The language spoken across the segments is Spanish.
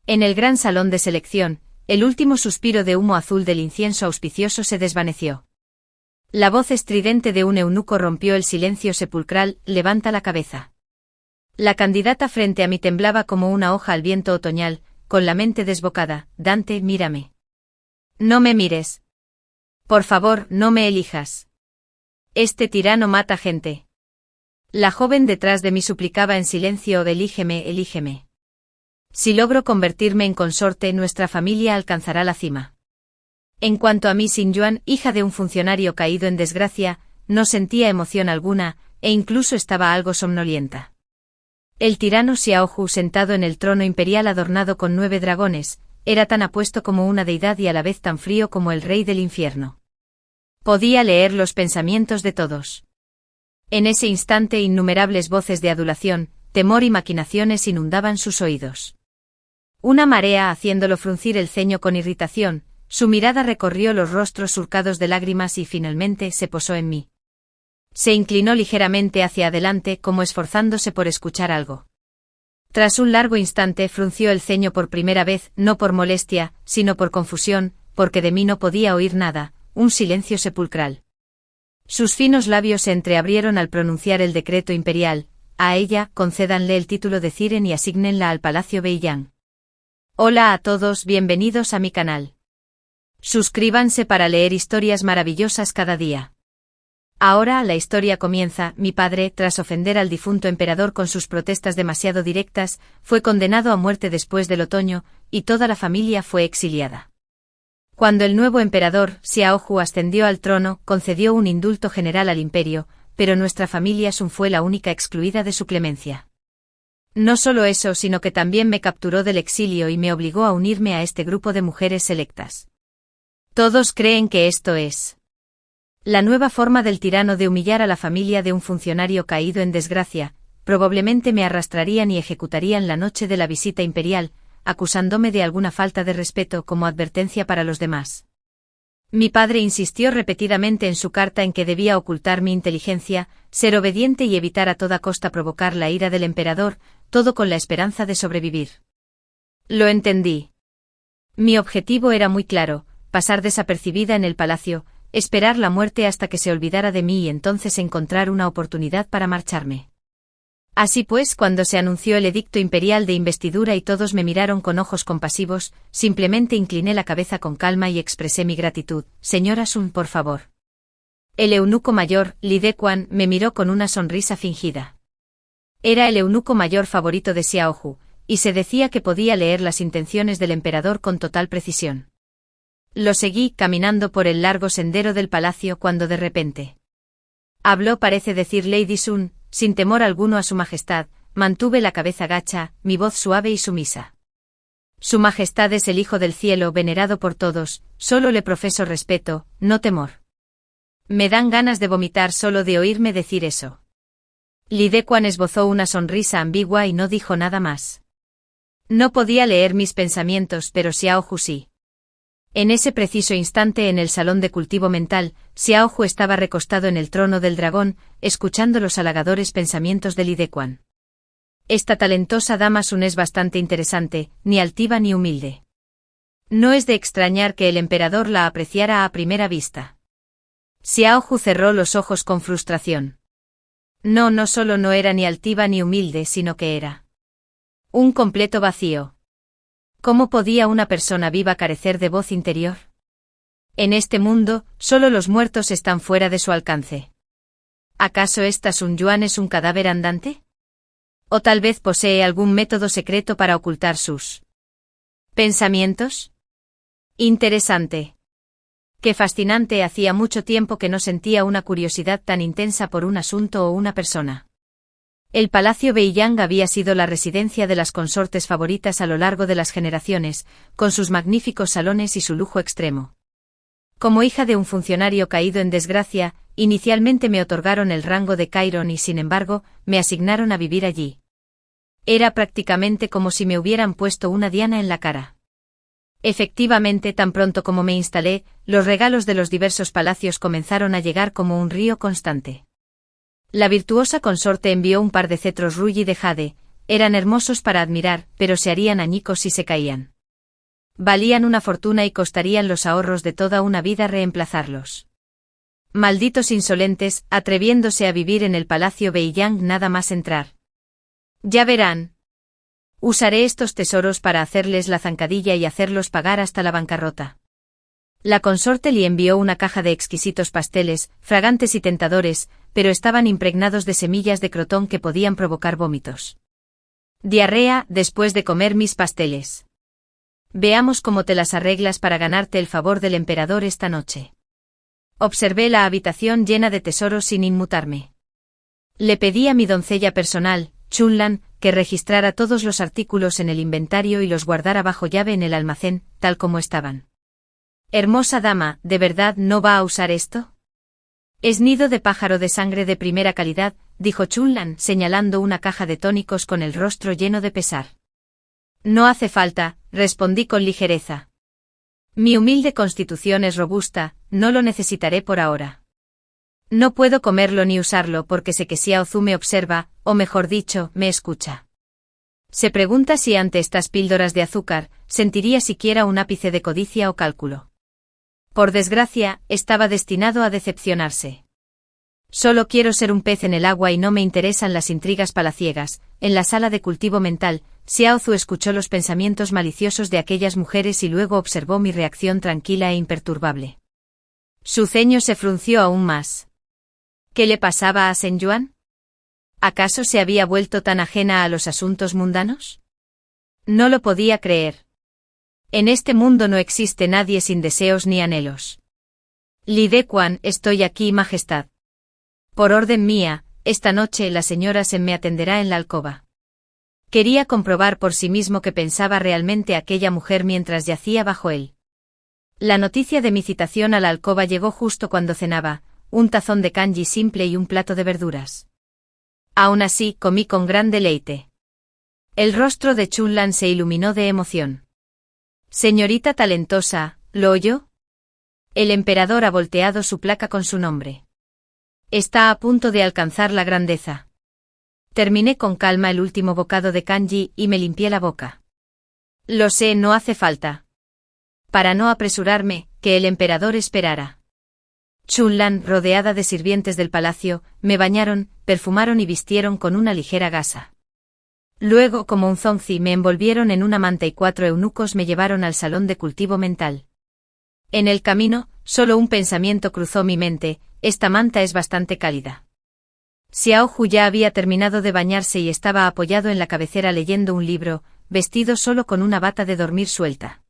En el gran salón de selección, el último suspiro de humo azul del incienso auspicioso se desvaneció. La voz estridente de un eunuco rompió el silencio sepulcral: levanta la cabeza. La candidata frente a mí temblaba como una hoja al viento otoñal, con la mente desbocada. Dante, mírame. No me mires. Por favor, no me elijas. Este tirano mata gente. La joven detrás de mí suplicaba en silencio: elígeme, elígeme. Si logro convertirme en consorte, nuestra familia alcanzará la cima. En cuanto a mí, Xin Yuan, hija de un funcionario caído en desgracia, no sentía emoción alguna, e incluso estaba algo somnolienta. El tirano Xiaohu, sentado en el trono imperial adornado con 9 dragones, era tan apuesto como una deidad y a la vez tan frío como el rey del infierno. Podía leer los pensamientos de todos. En ese instante innumerables voces de adulación, temor y maquinaciones inundaban sus oídos. Una marea haciéndolo fruncir el ceño con irritación, su mirada recorrió los rostros surcados de lágrimas y finalmente se posó en mí. Se inclinó ligeramente hacia adelante como esforzándose por escuchar algo. Tras un largo instante frunció el ceño por primera vez, no por molestia, sino por confusión, porque de mí no podía oír nada, un silencio sepulcral. Sus finos labios se entreabrieron al pronunciar el decreto imperial: a ella, concédanle el título de Ziren y asígnenla al Palacio Beiyang. Hola a todos, bienvenidos a mi canal. Suscríbanse para leer historias maravillosas cada día. Ahora la historia comienza. Mi padre, tras ofender al difunto emperador con sus protestas demasiado directas, fue condenado a muerte después del otoño, y toda la familia fue exiliada. Cuando el nuevo emperador, Xiaohu, ascendió al trono, concedió un indulto general al imperio, pero nuestra familia Sun fue la única excluida de su clemencia. No solo eso, sino que también me capturó del exilio y me obligó a unirme a este grupo de mujeres selectas. Todos creen que esto es la nueva forma del tirano de humillar a la familia de un funcionario caído en desgracia. Probablemente me arrastrarían y ejecutarían la noche de la visita imperial, acusándome de alguna falta de respeto como advertencia para los demás. Mi padre insistió repetidamente en su carta en que debía ocultar mi inteligencia, ser obediente y evitar a toda costa provocar la ira del emperador, todo con la esperanza de sobrevivir. Lo entendí. Mi objetivo era muy claro: pasar desapercibida en el palacio, esperar la muerte hasta que se olvidara de mí y entonces encontrar una oportunidad para marcharme. Así pues, cuando se anunció el edicto imperial de investidura y todos me miraron con ojos compasivos, simplemente incliné la cabeza con calma y expresé mi gratitud. Señora Sun, por favor. El eunuco mayor, Li Dequan, me miró con una sonrisa fingida. Era el eunuco mayor favorito de Xiaohu, y se decía que podía leer las intenciones del emperador con total precisión. Lo seguí caminando por el largo sendero del palacio cuando de repente habló, parece decir Lady Sun, sin temor alguno a su majestad. Mantuve la cabeza gacha, mi voz suave y sumisa. Su majestad es el Hijo del Cielo, venerado por todos, solo le profeso respeto, no temor. Me dan ganas de vomitar solo de oírme decir eso. Li Dequan esbozó una sonrisa ambigua y no dijo nada más. No podía leer mis pensamientos, pero Xiaohu sí. En ese preciso instante, en el salón de cultivo mental, Xiaohu estaba recostado en el trono del dragón, escuchando los halagadores pensamientos de Li Dequan. Esta talentosa dama Sun es bastante interesante, ni altiva ni humilde. No es de extrañar que el emperador la apreciara a primera vista. Xiaohu cerró los ojos con frustración. No solo no era ni altiva ni humilde, sino que era un completo vacío. ¿Cómo podía una persona viva carecer de voz interior? En este mundo, solo los muertos están fuera de su alcance. ¿Acaso esta Sun Yuan es un cadáver andante? ¿O tal vez posee algún método secreto para ocultar sus pensamientos? Interesante. Qué fascinante, hacía mucho tiempo que no sentía una curiosidad tan intensa por un asunto o una persona. El Palacio Beiyang había sido la residencia de las consortes favoritas a lo largo de las generaciones, con sus magníficos salones y su lujo extremo. Como hija de un funcionario caído en desgracia, inicialmente me otorgaron el rango de Chiron y sin embargo, me asignaron a vivir allí. Era prácticamente como si me hubieran puesto una diana en la cara. Efectivamente, tan pronto como me instalé, los regalos de los diversos palacios comenzaron a llegar como un río constante. La virtuosa consorte envió un par de cetros Ruyi de jade, Eran hermosos para admirar, pero se harían añicos si se caían. Valían una fortuna y costarían los ahorros de toda una vida reemplazarlos. Malditos insolentes, atreviéndose a vivir en el Palacio Beiyang nada más entrar. Ya verán. Usaré estos tesoros para hacerles la zancadilla y hacerlos pagar hasta la bancarrota. La consorte le envió una caja de exquisitos pasteles, fragantes y tentadores, pero estaban impregnados de semillas de crotón que podían provocar vómitos. Diarrea después de comer mis pasteles. Veamos cómo te las arreglas para ganarte el favor del emperador esta noche. Observé la habitación llena de tesoros sin inmutarme. Le pedí a mi doncella personal, Chunlan, que registrara todos los artículos en el inventario y los guardara bajo llave en el almacén, tal como estaban. Hermosa dama, ¿de verdad no va a usar esto? Es nido de pájaro de sangre de primera calidad, dijo Chunlan, señalando una caja de tónicos con el rostro lleno de pesar. No hace falta, respondí con ligereza. Mi humilde constitución es robusta, no lo necesitaré por ahora. No puedo comerlo ni usarlo porque sé que Xiao Zu me observa, o mejor dicho, me escucha. Se pregunta si ante estas píldoras de azúcar, sentiría siquiera un ápice de codicia o cálculo. Por desgracia, estaba destinado a decepcionarse. Solo quiero ser un pez en el agua y no me interesan las intrigas palaciegas. En la sala de cultivo mental, Xiao Zu escuchó los pensamientos maliciosos de aquellas mujeres y luego observó mi reacción tranquila e imperturbable. Su ceño se frunció aún más. ¿Qué le pasaba a Shen Yuan? ¿Acaso se había vuelto tan ajena a los asuntos mundanos? No lo podía creer. En este mundo no existe nadie sin deseos ni anhelos. Li Dequan, estoy aquí, Majestad. Por orden mía, esta noche la señora Shen me atenderá en la alcoba. Quería comprobar por sí mismo que pensaba realmente aquella mujer mientras yacía bajo él. La noticia de mi citación a la alcoba llegó justo cuando cenaba, un tazón de kanji simple y un plato de verduras. Aún así, comí con gran deleite. El rostro de Chunlan se iluminó de emoción. Señorita talentosa, ¿lo oyó? El emperador ha volteado su placa con su nombre. Está a punto de alcanzar la grandeza. Terminé con calma el último bocado de kanji y me limpié la boca. Lo sé, no hace falta. Para no apresurarme, que el emperador esperara. Chunlan, rodeada de sirvientes del palacio, me bañaron, perfumaron y vistieron con una ligera gasa. Luego, como un zonzi, me envolvieron en una manta y 4 eunucos me llevaron al salón de cultivo mental. En el camino, solo un pensamiento cruzó mi mente: esta manta es bastante cálida. Xiao Ju ya había terminado de bañarse y estaba apoyado en la cabecera leyendo un libro, vestido solo con una bata de dormir suelta.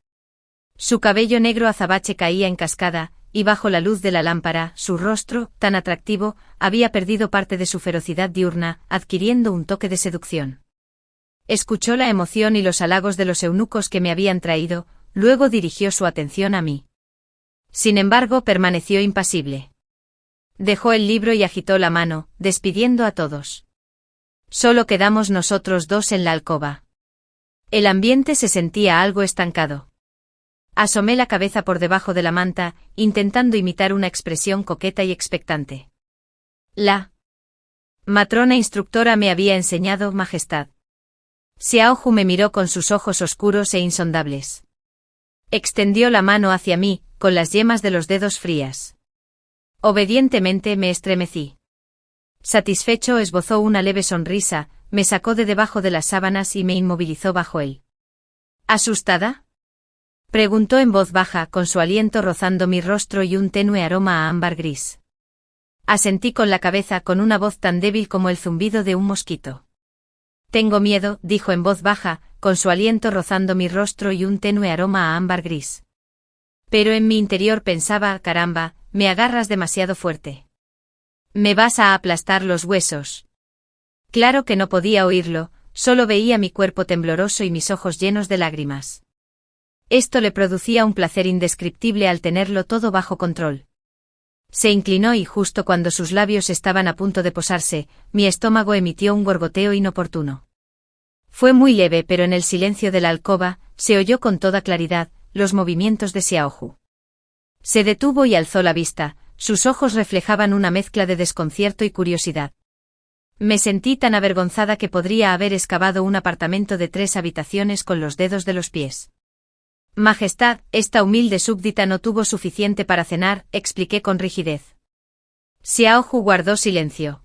Su cabello negro azabache caía en cascada, y bajo la luz de la lámpara, su rostro, tan atractivo, había perdido parte de su ferocidad diurna, adquiriendo un toque de seducción. Escuchó la emoción y los halagos de los eunucos que me habían traído, luego dirigió su atención a mí. Sin embargo, permaneció impasible. Dejó el libro y agitó la mano, despidiendo a todos. Solo quedamos nosotros dos en la alcoba. El ambiente se sentía algo estancado. Asomé la cabeza por debajo de la manta, intentando imitar una expresión coqueta y expectante. La matrona instructora me había enseñado, Majestad. Xiao Ju me miró con sus ojos oscuros e insondables. Extendió la mano hacia mí, con las yemas de los dedos frías. Obedientemente me estremecí. Satisfecho esbozó una leve sonrisa, me sacó de debajo de las sábanas y me inmovilizó bajo él. ¿Asustada?, preguntó en voz baja, con su aliento rozando mi rostro y un tenue aroma a ámbar gris. Asentí con la cabeza con una voz tan débil como el zumbido de un mosquito. Tengo miedo, dijo en voz baja, con su aliento rozando mi rostro y un tenue aroma a ámbar gris. Pero en mi interior pensaba: caramba, me agarras demasiado fuerte. Me vas a aplastar los huesos. Claro que no podía oírlo, solo veía mi cuerpo tembloroso y mis ojos llenos de lágrimas. Esto le producía un placer indescriptible al tenerlo todo bajo control. Se inclinó y justo cuando sus labios estaban a punto de posarse, mi estómago emitió un gorgoteo inoportuno. Fue muy leve, pero en el silencio de la alcoba, se oyó con toda claridad los movimientos de Xiao Ju. Se detuvo y alzó la vista, sus ojos reflejaban una mezcla de desconcierto y curiosidad. Me sentí tan avergonzada que podría haber excavado un apartamento de 3 habitaciones con los dedos de los pies. Majestad, esta humilde súbdita no tuvo suficiente para cenar, expliqué con rigidez. Xiaoju guardó silencio.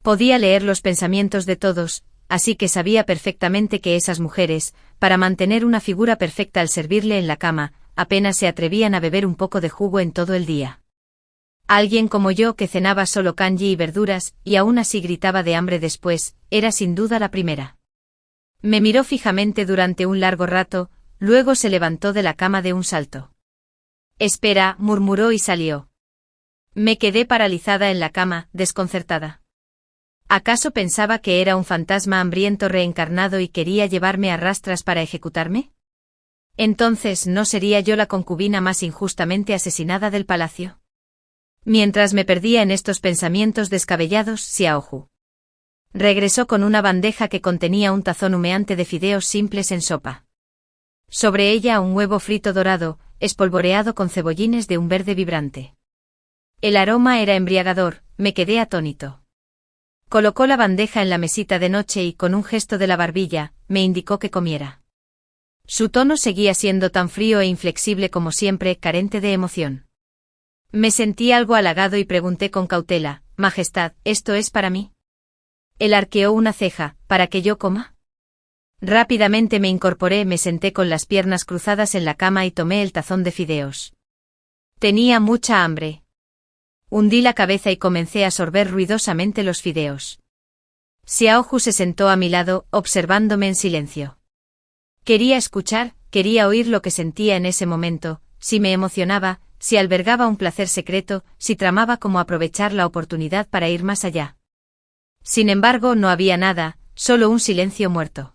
Podía leer los pensamientos de todos, así que sabía perfectamente que esas mujeres, para mantener una figura perfecta al servirle en la cama, apenas se atrevían a beber un poco de jugo en todo el día. Alguien como yo que cenaba solo kanji y verduras, y aún así gritaba de hambre después, era sin duda la primera. Me miró fijamente durante un largo rato, luego se levantó de la cama de un salto. Espera, murmuró y salió. Me quedé paralizada en la cama, desconcertada. ¿Acaso pensaba que era un fantasma hambriento reencarnado y quería llevarme a rastras para ejecutarme? Entonces, ¿no sería yo la concubina más injustamente asesinada del palacio? Mientras me perdía en estos pensamientos descabellados, Xiaoju regresó con una bandeja que contenía un tazón humeante de fideos simples en sopa. Sobre ella un huevo frito dorado, espolvoreado con cebollines de un verde vibrante. El aroma era embriagador, me quedé atónito. Colocó la bandeja en la mesita de noche y con un gesto de la barbilla, me indicó que comiera. Su tono seguía siendo tan frío e inflexible como siempre, carente de emoción. Me sentí algo halagado y pregunté con cautela, Majestad, ¿esto es para mí? Él arqueó una ceja, ¿para que yo coma? Rápidamente me incorporé, me senté con las piernas cruzadas en la cama y tomé el tazón de fideos. Tenía mucha hambre. Hundí la cabeza y comencé a sorber ruidosamente los fideos. Xiaoju se sentó a mi lado, observándome en silencio. Quería escuchar, quería oír lo que sentía en ese momento, si me emocionaba, si albergaba un placer secreto, si tramaba cómo aprovechar la oportunidad para ir más allá. Sin embargo, no había nada, solo un silencio muerto.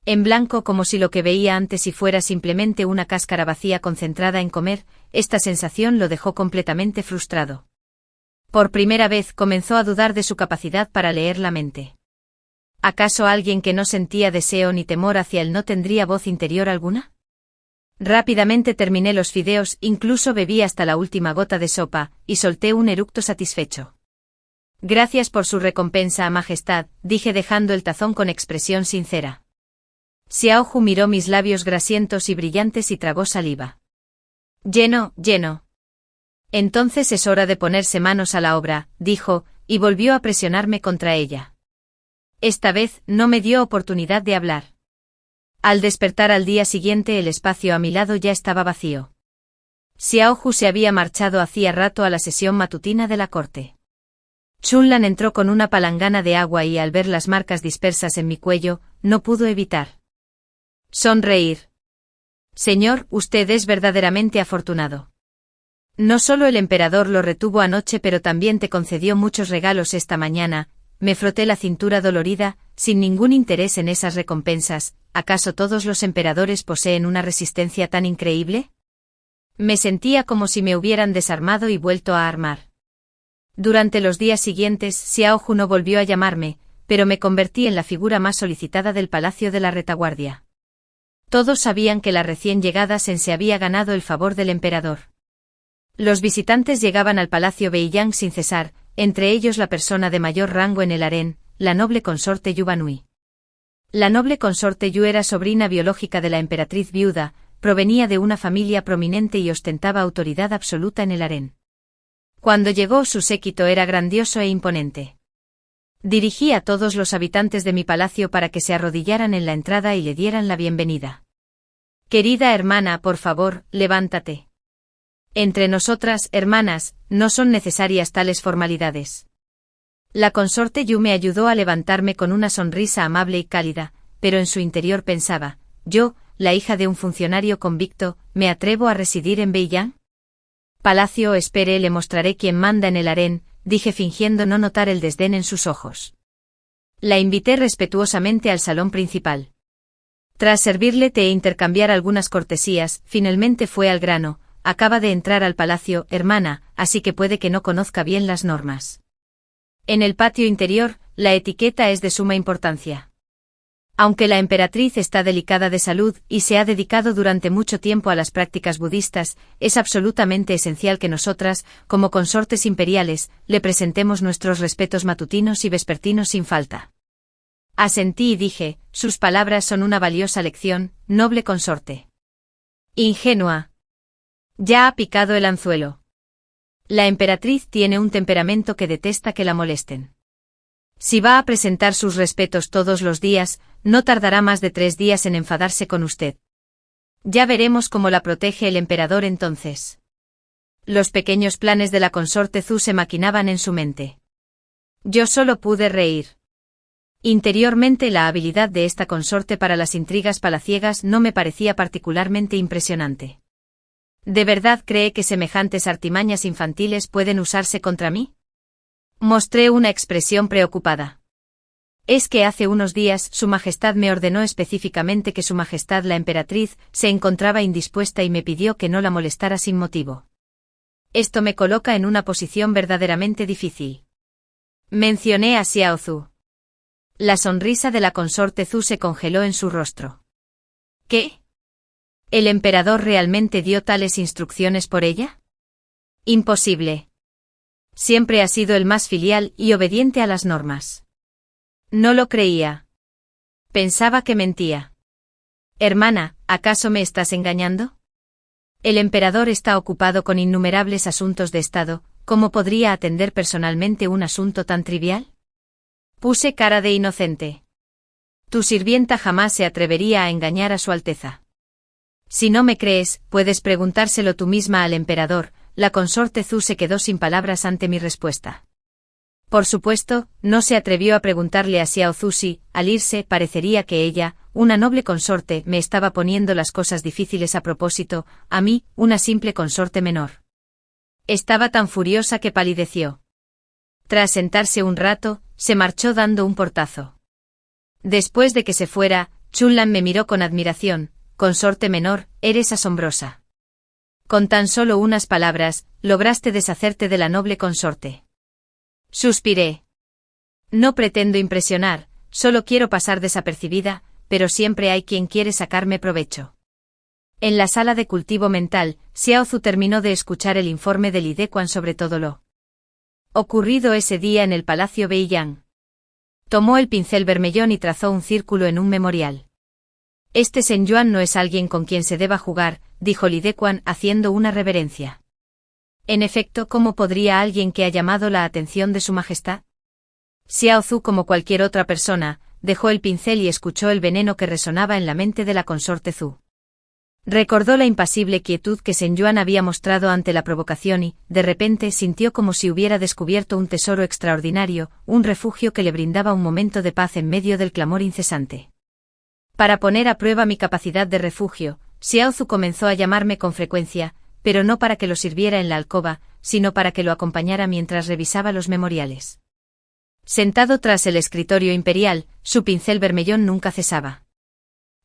En blanco, como si lo que veía antes y fuera simplemente una cáscara vacía concentrada en comer, esta sensación lo dejó completamente frustrado. Por primera vez comenzó a dudar de su capacidad para leer la mente. ¿Acaso alguien que no sentía deseo ni temor hacia él no tendría voz interior alguna? Rápidamente terminé los fideos, incluso bebí hasta la última gota de sopa, y solté un eructo satisfecho. Gracias por su recompensa, Majestad, dije dejando el tazón con expresión sincera. Xiaoju miró mis labios grasientos y brillantes y tragó saliva. Lleno. Entonces es hora de ponerse manos a la obra, dijo, y volvió a presionarme contra ella. Esta vez no me dio oportunidad de hablar. Al despertar al día siguiente el espacio a mi lado ya estaba vacío. Xiaoju se había marchado hacía rato a la sesión matutina de la corte. Chunlan entró con una palangana de agua y al ver las marcas dispersas en mi cuello, no pudo evitar sonreír. Señor, usted es verdaderamente afortunado. No solo el emperador lo retuvo anoche, pero también te concedió muchos regalos esta mañana. Me froté la cintura dolorida, sin ningún interés en esas recompensas. ¿Acaso todos los emperadores poseen una resistencia tan increíble? Me sentía como si me hubieran desarmado y vuelto a armar. Durante los días siguientes, Xiaoju no volvió a llamarme, pero me convertí en la figura más solicitada del palacio de la retaguardia. Todos sabían que la recién llegada Sen se había ganado el favor del emperador. Los visitantes llegaban al palacio Beiyang sin cesar, entre ellos la persona de mayor rango en el harén, la noble consorte Yu Banui. La noble consorte Yu era sobrina biológica de la emperatriz viuda, provenía de una familia prominente y ostentaba autoridad absoluta en el harén. Cuando llegó, su séquito era grandioso e imponente. Dirigí a todos los habitantes de mi palacio para que se arrodillaran en la entrada y le dieran la bienvenida. Querida hermana, por favor, levántate. Entre nosotras, hermanas, no son necesarias tales formalidades. La consorte Yu me ayudó a levantarme con una sonrisa amable y cálida, pero en su interior pensaba, yo, la hija de un funcionario convicto, ¿me atrevo a residir en Beiyang? Palacio, espere, le mostraré quién manda en el harén, dije fingiendo no notar el desdén en sus ojos. La invité respetuosamente al salón principal. Tras servirle té e intercambiar algunas cortesías, finalmente fue al grano. Acaba de entrar al palacio, hermana, así que puede que no conozca bien las normas. En el patio interior, la etiqueta es de suma importancia. Aunque la emperatriz está delicada de salud y se ha dedicado durante mucho tiempo a las prácticas budistas, es absolutamente esencial que nosotras, como consortes imperiales, le presentemos nuestros respetos matutinos y vespertinos sin falta. Asentí y dije, sus palabras son una valiosa lección, noble consorte. Ingenua. Ya ha picado el anzuelo. La emperatriz tiene un temperamento que detesta que la molesten. Si va a presentar sus respetos todos los días, no tardará más de 3 días en enfadarse con usted. Ya veremos cómo la protege el emperador entonces. Los pequeños planes de la consorte Zhu se maquinaban en su mente. Yo solo pude reír. Interiormente la habilidad de esta consorte para las intrigas palaciegas no me parecía particularmente impresionante. ¿De verdad cree que semejantes artimañas infantiles pueden usarse contra mí? Mostré una expresión preocupada. Es que hace unos días Su Majestad me ordenó específicamente que Su Majestad la emperatriz se encontraba indispuesta y me pidió que no la molestara sin motivo. Esto me coloca en una posición verdaderamente difícil. Mencioné a Xiao Zhu. La sonrisa de la consorte Zhu se congeló en su rostro. ¿Qué? ¿El emperador realmente dio tales instrucciones por ella? Imposible. Siempre ha sido el más filial y obediente a las normas. No lo creía. Pensaba que mentía. Hermana, ¿acaso me estás engañando? El emperador está ocupado con innumerables asuntos de Estado, ¿cómo podría atender personalmente un asunto tan trivial? Puse cara de inocente. Tu sirvienta jamás se atrevería a engañar a Su Alteza. Si no me crees, puedes preguntárselo tú misma al emperador. La consorte Zhu se quedó sin palabras ante mi respuesta. Por supuesto, no se atrevió a preguntarle a Xiao Zhu si, al irse, parecería que ella, una noble consorte, me estaba poniendo las cosas difíciles a propósito, a mí, una simple consorte menor. Estaba tan furiosa que palideció. Tras sentarse un rato, se marchó dando un portazo. Después de que se fuera, Chunlan me miró con admiración. Consorte menor, eres asombrosa. Con tan solo unas palabras, lograste deshacerte de la noble consorte. Suspiré. No pretendo impresionar, solo quiero pasar desapercibida, pero siempre hay quien quiere sacarme provecho. En la sala de cultivo mental, Xiao Zhu terminó de escuchar el informe de Li Dequan sobre todo lo ocurrido ese día en el Palacio Beiyang. Tomó el pincel bermellón y trazó un círculo en un memorial. Este Shen Yuan no es alguien con quien se deba jugar, dijo Li Dequan haciendo una reverencia. En efecto, ¿cómo podría alguien que ha llamado la atención de Su Majestad? Xiao Zhu, como cualquier otra persona, dejó el pincel y escuchó el veneno que resonaba en la mente de la consorte Zhu. Recordó la impasible quietud que Shen Yuan había mostrado ante la provocación y, de repente, sintió como si hubiera descubierto un tesoro extraordinario, un refugio que le brindaba un momento de paz en medio del clamor incesante. Para poner a prueba mi capacidad de refugio, Xiao Zhu comenzó a llamarme con frecuencia, pero no para que lo sirviera en la alcoba, sino para que lo acompañara mientras revisaba los memoriales. Sentado tras el escritorio imperial, su pincel bermellón nunca cesaba.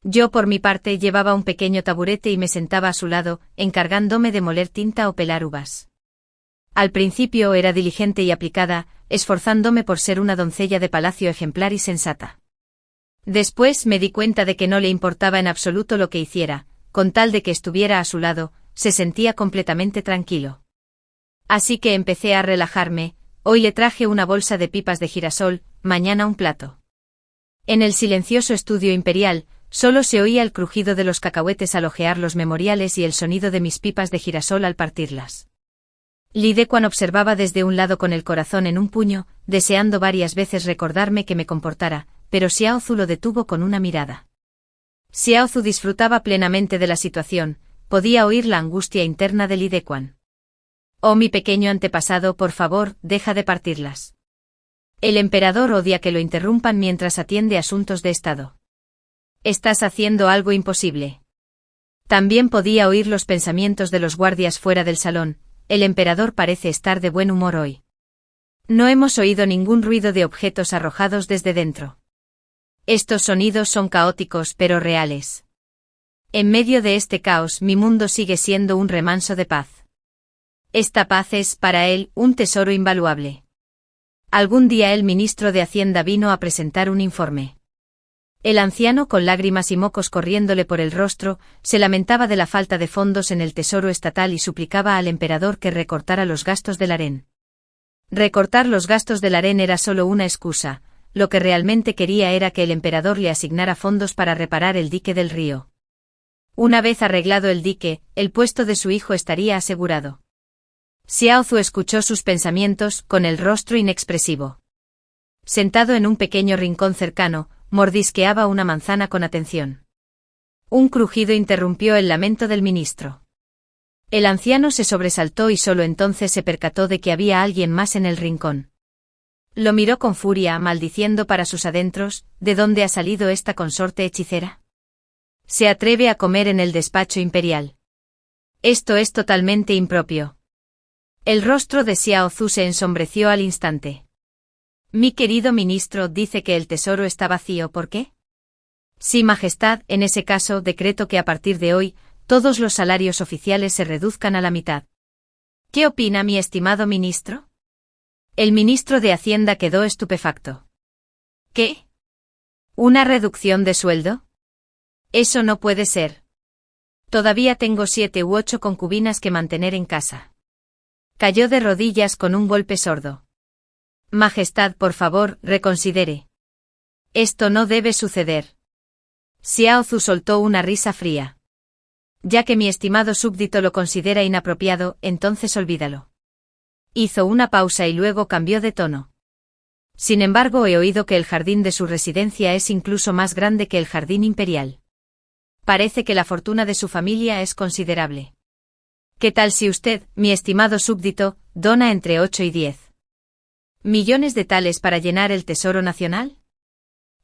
Yo por mi parte llevaba un pequeño taburete y me sentaba a su lado, encargándome de moler tinta o pelar uvas. Al principio era diligente y aplicada, esforzándome por ser una doncella de palacio ejemplar y sensata. Después me di cuenta de que no le importaba en absoluto lo que hiciera, con tal de que estuviera a su lado, se sentía completamente tranquilo. Así que empecé a relajarme, hoy le traje una bolsa de pipas de girasol, mañana un plato. En el silencioso estudio imperial, solo se oía el crujido de los cacahuetes al hojear los memoriales y el sonido de mis pipas de girasol al partirlas. Li Dequan observaba desde un lado con el corazón en un puño, deseando varias veces recordarme que me comportara, pero Xiao Zhu lo detuvo con una mirada. Xiao Zhu disfrutaba plenamente de la situación, podía oír la angustia interna de Li Dequan. Oh mi pequeño antepasado, por favor, deja de partirlas. El emperador odia que lo interrumpan mientras atiende asuntos de Estado. Estás haciendo algo imposible. También podía oír los pensamientos de los guardias fuera del salón, el emperador parece estar de buen humor hoy. No hemos oído ningún ruido de objetos arrojados desde dentro. Estos sonidos son caóticos pero reales. En medio de este caos mi mundo sigue siendo un remanso de paz. Esta paz es, para él, un tesoro invaluable. Algún día el ministro de Hacienda vino a presentar un informe. El anciano, con lágrimas y mocos corriéndole por el rostro, se lamentaba de la falta de fondos en el tesoro estatal y suplicaba al emperador que recortara los gastos del harén. Recortar los gastos del harén era solo una excusa, lo que realmente quería era que el emperador le asignara fondos para reparar el dique del río. Una vez arreglado el dique, el puesto de su hijo estaría asegurado. Xiao Zu escuchó sus pensamientos, con el rostro inexpresivo. Sentado en un pequeño rincón cercano, mordisqueaba una manzana con atención. Un crujido interrumpió el lamento del ministro. El anciano se sobresaltó y solo entonces se percató de que había alguien más en el rincón. Lo miró con furia, maldiciendo para sus adentros: ¿de dónde ha salido esta consorte hechicera? Se atreve a comer en el despacho imperial. Esto es totalmente impropio. El rostro de Xiao Zu se ensombreció al instante. Mi querido ministro dice que el tesoro está vacío, ¿por qué? Sí, Majestad, en ese caso decreto que a partir de hoy, todos los salarios oficiales se reduzcan a la mitad. ¿Qué opina mi estimado ministro? El ministro de Hacienda quedó estupefacto. ¿Qué? ¿Una reducción de sueldo? Eso no puede ser. Todavía tengo 7 u 8 concubinas que mantener en casa. Cayó de rodillas con un golpe sordo. Majestad, por favor, reconsidere. Esto no debe suceder. Xiao Zu soltó una risa fría. Ya que mi estimado súbdito lo considera inapropiado, entonces olvídalo. Hizo una pausa y luego cambió de tono. Sin embargo, he oído que el jardín de su residencia es incluso más grande que el jardín imperial. Parece que la fortuna de su familia es considerable. ¿Qué tal si usted, mi estimado súbdito, dona entre 8 y 10 millones de tales para llenar el Tesoro Nacional?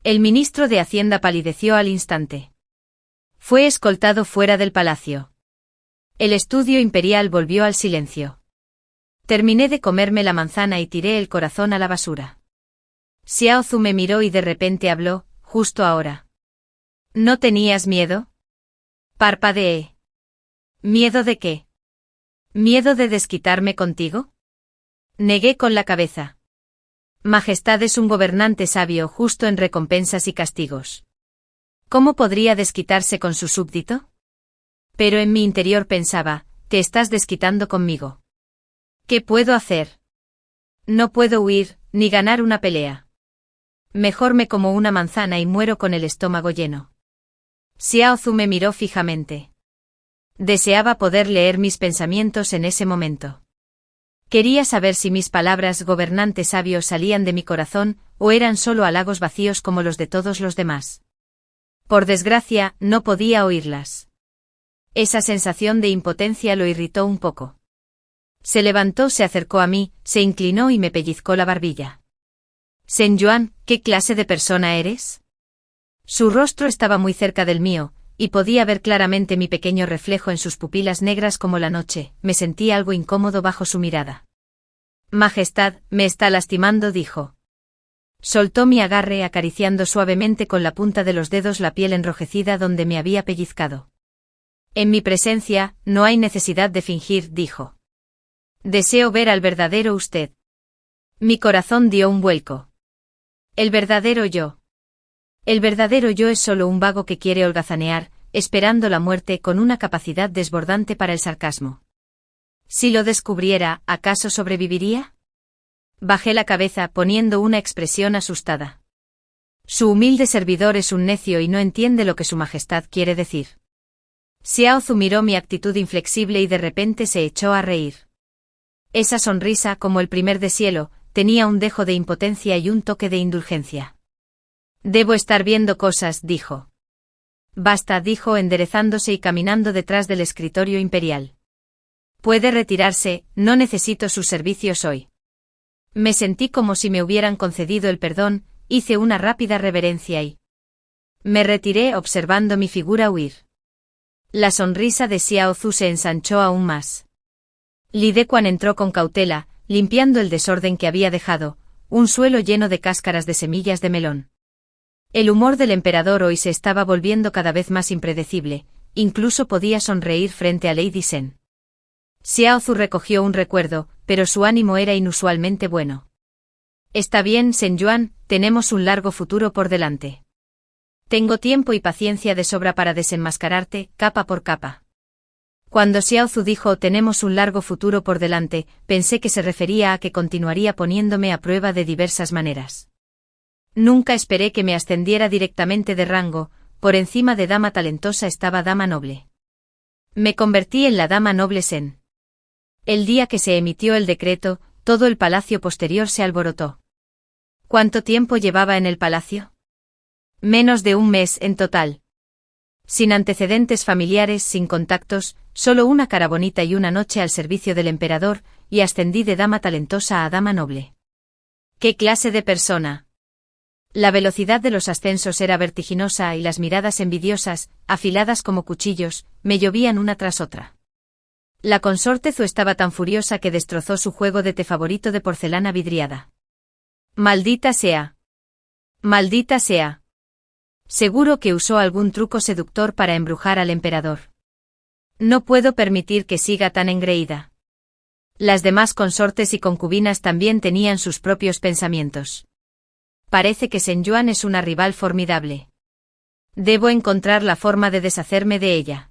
El ministro de Hacienda palideció al instante. Fue escoltado fuera del palacio. El estudio imperial volvió al silencio. Terminé de comerme la manzana y tiré el corazón a la basura. Xiao Zu me miró y de repente habló: justo ahora. ¿No tenías miedo? Parpadeé. ¿Miedo de qué? ¿Miedo de desquitarme contigo? Negué con la cabeza. Majestad es un gobernante sabio, justo en recompensas y castigos. ¿Cómo podría desquitarse con su súbdito? Pero en mi interior pensaba: te estás desquitando conmigo. ¿Qué puedo hacer? No puedo huir, ni ganar una pelea. Mejor me como una manzana y muero con el estómago lleno. Xiao Zu me miró fijamente. Deseaba poder leer mis pensamientos en ese momento. Quería saber si mis palabras, gobernante sabio, salían de mi corazón, o eran solo halagos vacíos como los de todos los demás. Por desgracia, no podía oírlas. Esa sensación de impotencia lo irritó un poco. Se levantó, se acercó a mí, se inclinó y me pellizcó la barbilla. Shen Yuan, ¿qué clase de persona eres? Su rostro estaba muy cerca del mío, y podía ver claramente mi pequeño reflejo en sus pupilas negras como la noche. Me sentí algo incómodo bajo su mirada. Majestad, me está lastimando, dijo. Soltó mi agarre acariciando suavemente con la punta de los dedos la piel enrojecida donde me había pellizcado. En mi presencia, no hay necesidad de fingir, dijo. Deseo ver al verdadero usted. Mi corazón dio un vuelco. El verdadero yo. El verdadero yo es solo un vago que quiere holgazanear, esperando la muerte, con una capacidad desbordante para el sarcasmo. Si lo descubriera, ¿acaso sobreviviría? Bajé la cabeza, poniendo una expresión asustada. Su humilde servidor es un necio y no entiende lo que su majestad quiere decir. Xiao Zu miró mi actitud inflexible y de repente se echó a reír. Esa sonrisa, como el primer deshielo, tenía un dejo de impotencia y un toque de indulgencia. Debo estar viendo cosas, dijo. Basta, dijo enderezándose y caminando detrás del escritorio imperial. Puede retirarse, no necesito sus servicios hoy. Me sentí como si me hubieran concedido el perdón, hice una rápida reverencia y me retiré observando mi figura huir. La sonrisa de Xiao Zu se ensanchó aún más. Li Dequan entró con cautela, limpiando el desorden que había dejado, un suelo lleno de cáscaras de semillas de melón. El humor del emperador hoy se estaba volviendo cada vez más impredecible, incluso podía sonreír frente a Lady Shen. Xiao Zu recogió un recuerdo, pero su ánimo era inusualmente bueno. Está bien, Shen Yuan, tenemos un largo futuro por delante. Tengo tiempo y paciencia de sobra para desenmascararte, capa por capa. Cuando Xiao Zu dijo tenemos un largo futuro por delante, pensé que se refería a que continuaría poniéndome a prueba de diversas maneras. Nunca esperé que me ascendiera directamente de rango, por encima de dama talentosa estaba dama noble. Me convertí en la dama noble Sen. El día que se emitió el decreto, todo el palacio posterior se alborotó. ¿Cuánto tiempo llevaba en el palacio? Menos de un mes en total. Sin antecedentes familiares, sin contactos, solo una cara bonita y una noche al servicio del emperador, y ascendí de dama talentosa a dama noble. ¿Qué clase de persona? La velocidad de los ascensos era vertiginosa y las miradas envidiosas, afiladas como cuchillos, me llovían una tras otra. La consorte Zu estaba tan furiosa que destrozó su juego de té favorito de porcelana vidriada. ¡Maldita sea! ¡Maldita sea! Seguro que usó algún truco seductor para embrujar al emperador. No puedo permitir que siga tan engreída. Las demás consortes y concubinas también tenían sus propios pensamientos. Parece que Shen Yuan es una rival formidable. Debo encontrar la forma de deshacerme de ella.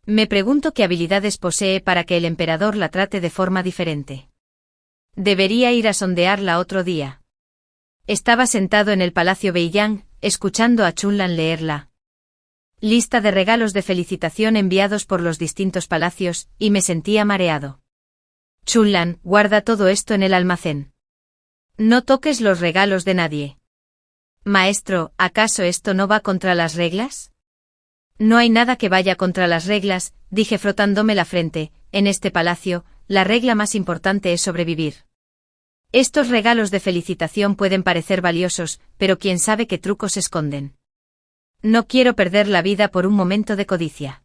Me pregunto qué habilidades posee para que el emperador la trate de forma diferente. Debería ir a sondearla otro día. Estaba sentado en el Palacio Beiyang, escuchando a Chunlan leer la lista de regalos de felicitación enviados por los distintos palacios, y me sentía mareado. Chunlan, guarda todo esto en el almacén. No toques los regalos de nadie. Maestro, ¿acaso esto no va contra las reglas? No hay nada que vaya contra las reglas, dije frotándome la frente, en este palacio, la regla más importante es sobrevivir. Estos regalos de felicitación pueden parecer valiosos, pero quién sabe qué trucos esconden. No quiero perder la vida por un momento de codicia.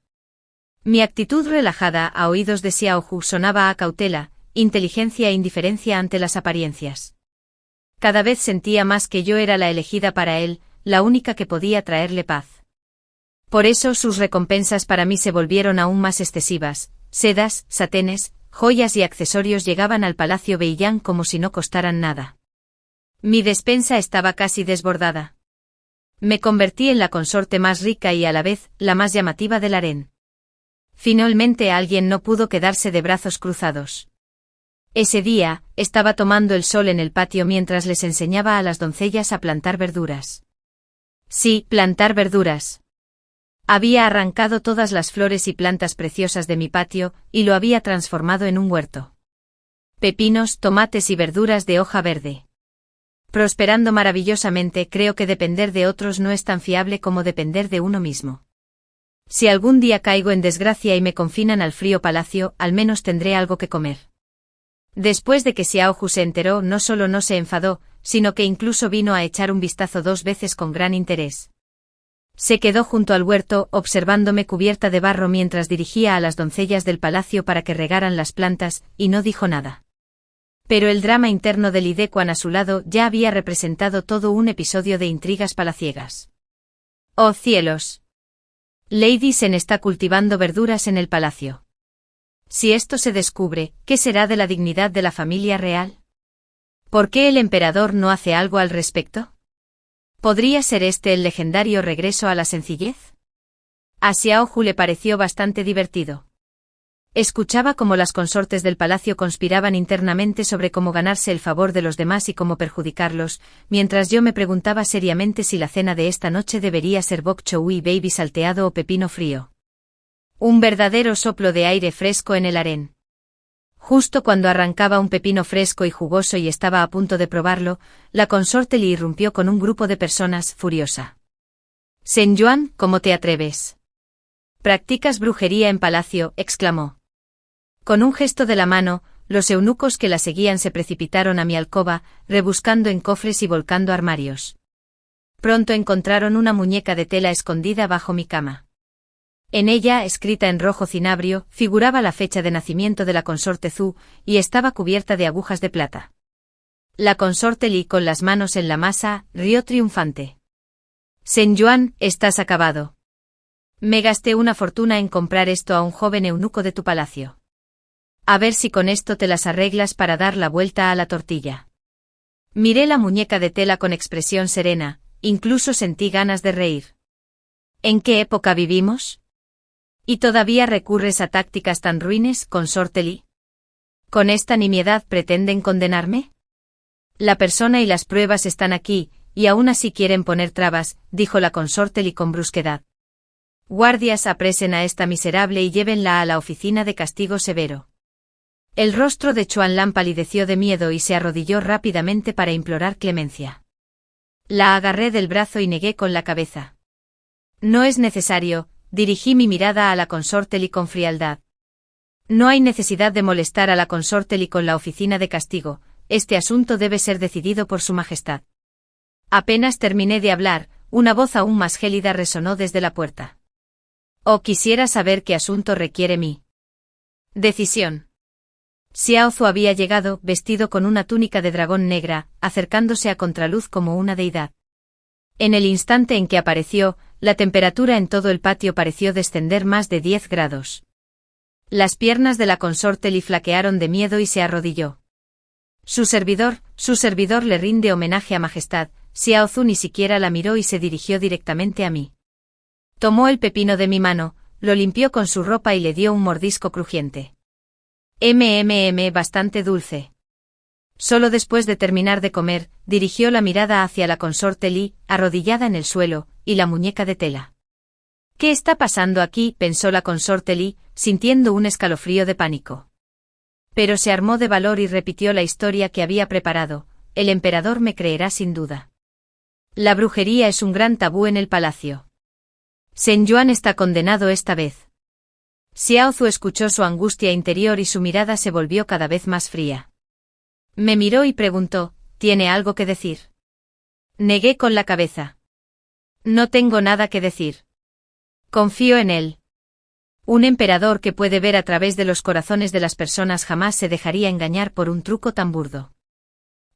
Mi actitud relajada a oídos de Xiao Ju sonaba a cautela, inteligencia e indiferencia ante las apariencias. Cada vez sentía más que yo era la elegida para él, la única que podía traerle paz. Por eso sus recompensas para mí se volvieron aún más excesivas, sedas, satenes, joyas y accesorios llegaban al Palacio Beiyang como si no costaran nada. Mi despensa estaba casi desbordada. Me convertí en la consorte más rica y a la vez, la más llamativa del harén. Finalmente alguien no pudo quedarse de brazos cruzados. Ese día, estaba tomando el sol en el patio mientras les enseñaba a las doncellas a plantar verduras. Sí, plantar verduras. Había arrancado todas las flores y plantas preciosas de mi patio, y lo había transformado en un huerto. Pepinos, tomates y verduras de hoja verde. Prosperando maravillosamente, creo que depender de otros no es tan fiable como depender de uno mismo. Si algún día caigo en desgracia y me confinan al frío palacio, al menos tendré algo que comer. Después de que Xiao Ju se enteró, no solo no se enfadó, sino que incluso vino a echar un vistazo 2 veces con gran interés. Se quedó junto al huerto, observándome cubierta de barro mientras dirigía a las doncellas del palacio para que regaran las plantas, y no dijo nada. Pero el drama interno de Li Dequan a su lado ya había representado todo un episodio de intrigas palaciegas. ¡Oh cielos! Lady Sen está cultivando verduras en el palacio. Si esto se descubre, ¿qué será de la dignidad de la familia real? ¿Por qué el emperador no hace algo al respecto? ¿Podría ser este el legendario regreso a la sencillez? A Xiao Ju le pareció bastante divertido. Escuchaba cómo las consortes del palacio conspiraban internamente sobre cómo ganarse el favor de los demás y cómo perjudicarlos, mientras yo me preguntaba seriamente si la cena de esta noche debería ser bok choy y baby salteado o pepino frío. Un verdadero soplo de aire fresco en el harén. Justo cuando arrancaba un pepino fresco y jugoso y estaba a punto de probarlo, la consorte le irrumpió con un grupo de personas, furiosa. «Shen Yuan, ¿cómo te atreves? ¿Practicas brujería en palacio?», exclamó. Con un gesto de la mano, los eunucos que la seguían se precipitaron a mi alcoba, rebuscando en cofres y volcando armarios. Pronto encontraron una muñeca de tela escondida bajo mi cama. En ella, escrita en rojo cinabrio, figuraba la fecha de nacimiento de la consorte Zu, y estaba cubierta de agujas de plata. La consorte Li, con las manos en la masa, rió triunfante. «Shen Yuan, estás acabado. Me gasté una fortuna en comprar esto a un joven eunuco de tu palacio. A ver si con esto te las arreglas para dar la vuelta a la tortilla». Miré la muñeca de tela con expresión serena, incluso sentí ganas de reír. ¿En qué época vivimos? ¿Y todavía recurres a tácticas tan ruines, consorte Lee? ¿Con esta nimiedad pretenden condenarme? La persona y las pruebas están aquí, y aún así quieren poner trabas, dijo la consorte Lee con brusquedad. Guardias, apresen a esta miserable y llévenla a la oficina de castigo severo. El rostro de Chuanlan palideció de miedo y se arrodilló rápidamente para implorar clemencia. La agarré del brazo y negué con la cabeza. No es necesario, dirigí mi mirada a la consorte Lee con frialdad. No hay necesidad de molestar a la consorte Lee con la oficina de castigo, este asunto debe ser decidido por su majestad. Apenas terminé de hablar, una voz aún más gélida resonó desde la puerta. Oh, quisiera saber qué asunto requiere mi decisión. Xiao Zu había llegado, vestido con una túnica de dragón negra, acercándose a contraluz como una deidad. En el instante en que apareció, la temperatura en todo el patio pareció descender más de 10 grados. Las piernas de la consorte Lee flaquearon de miedo y se arrodilló. Su servidor le rinde homenaje a majestad. Xiao Zu ni siquiera la miró y se dirigió directamente a mí. Tomó el pepino de mi mano, lo limpió con su ropa y le dio un mordisco crujiente. Bastante dulce. Solo después de terminar de comer, dirigió la mirada hacia la consorte Lee, arrodillada en el suelo, y la muñeca de tela. ¿Qué está pasando aquí?, pensó la consorte Lee, sintiendo un escalofrío de pánico. Pero se armó de valor y repitió la historia que había preparado. El emperador me creerá sin duda. La brujería es un gran tabú en el palacio. Shen Yuan está condenado esta vez. Xiao Zu escuchó su angustia interior y su mirada se volvió cada vez más fría. Me miró y preguntó, ¿tiene algo que decir? Negué con la cabeza. No tengo nada que decir. Confío en él. Un emperador que puede ver a través de los corazones de las personas jamás se dejaría engañar por un truco tan burdo.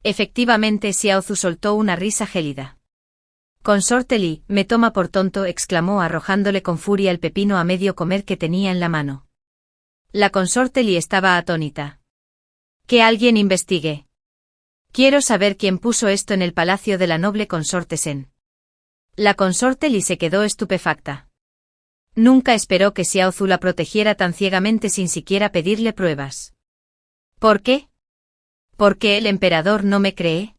Efectivamente, Xiao Zu soltó una risa gélida. Consorte Lee, me toma por tonto, exclamó arrojándole con furia el pepino a medio comer que tenía en la mano. La consorte Lee estaba atónita. Que alguien investigue. Quiero saber quién puso esto en el palacio de la noble consorte Shen. La consorte Lee se quedó estupefacta. Nunca esperó que Xiao Zu la protegiera tan ciegamente sin siquiera pedirle pruebas. ¿Por qué? ¿Por qué el emperador no me cree?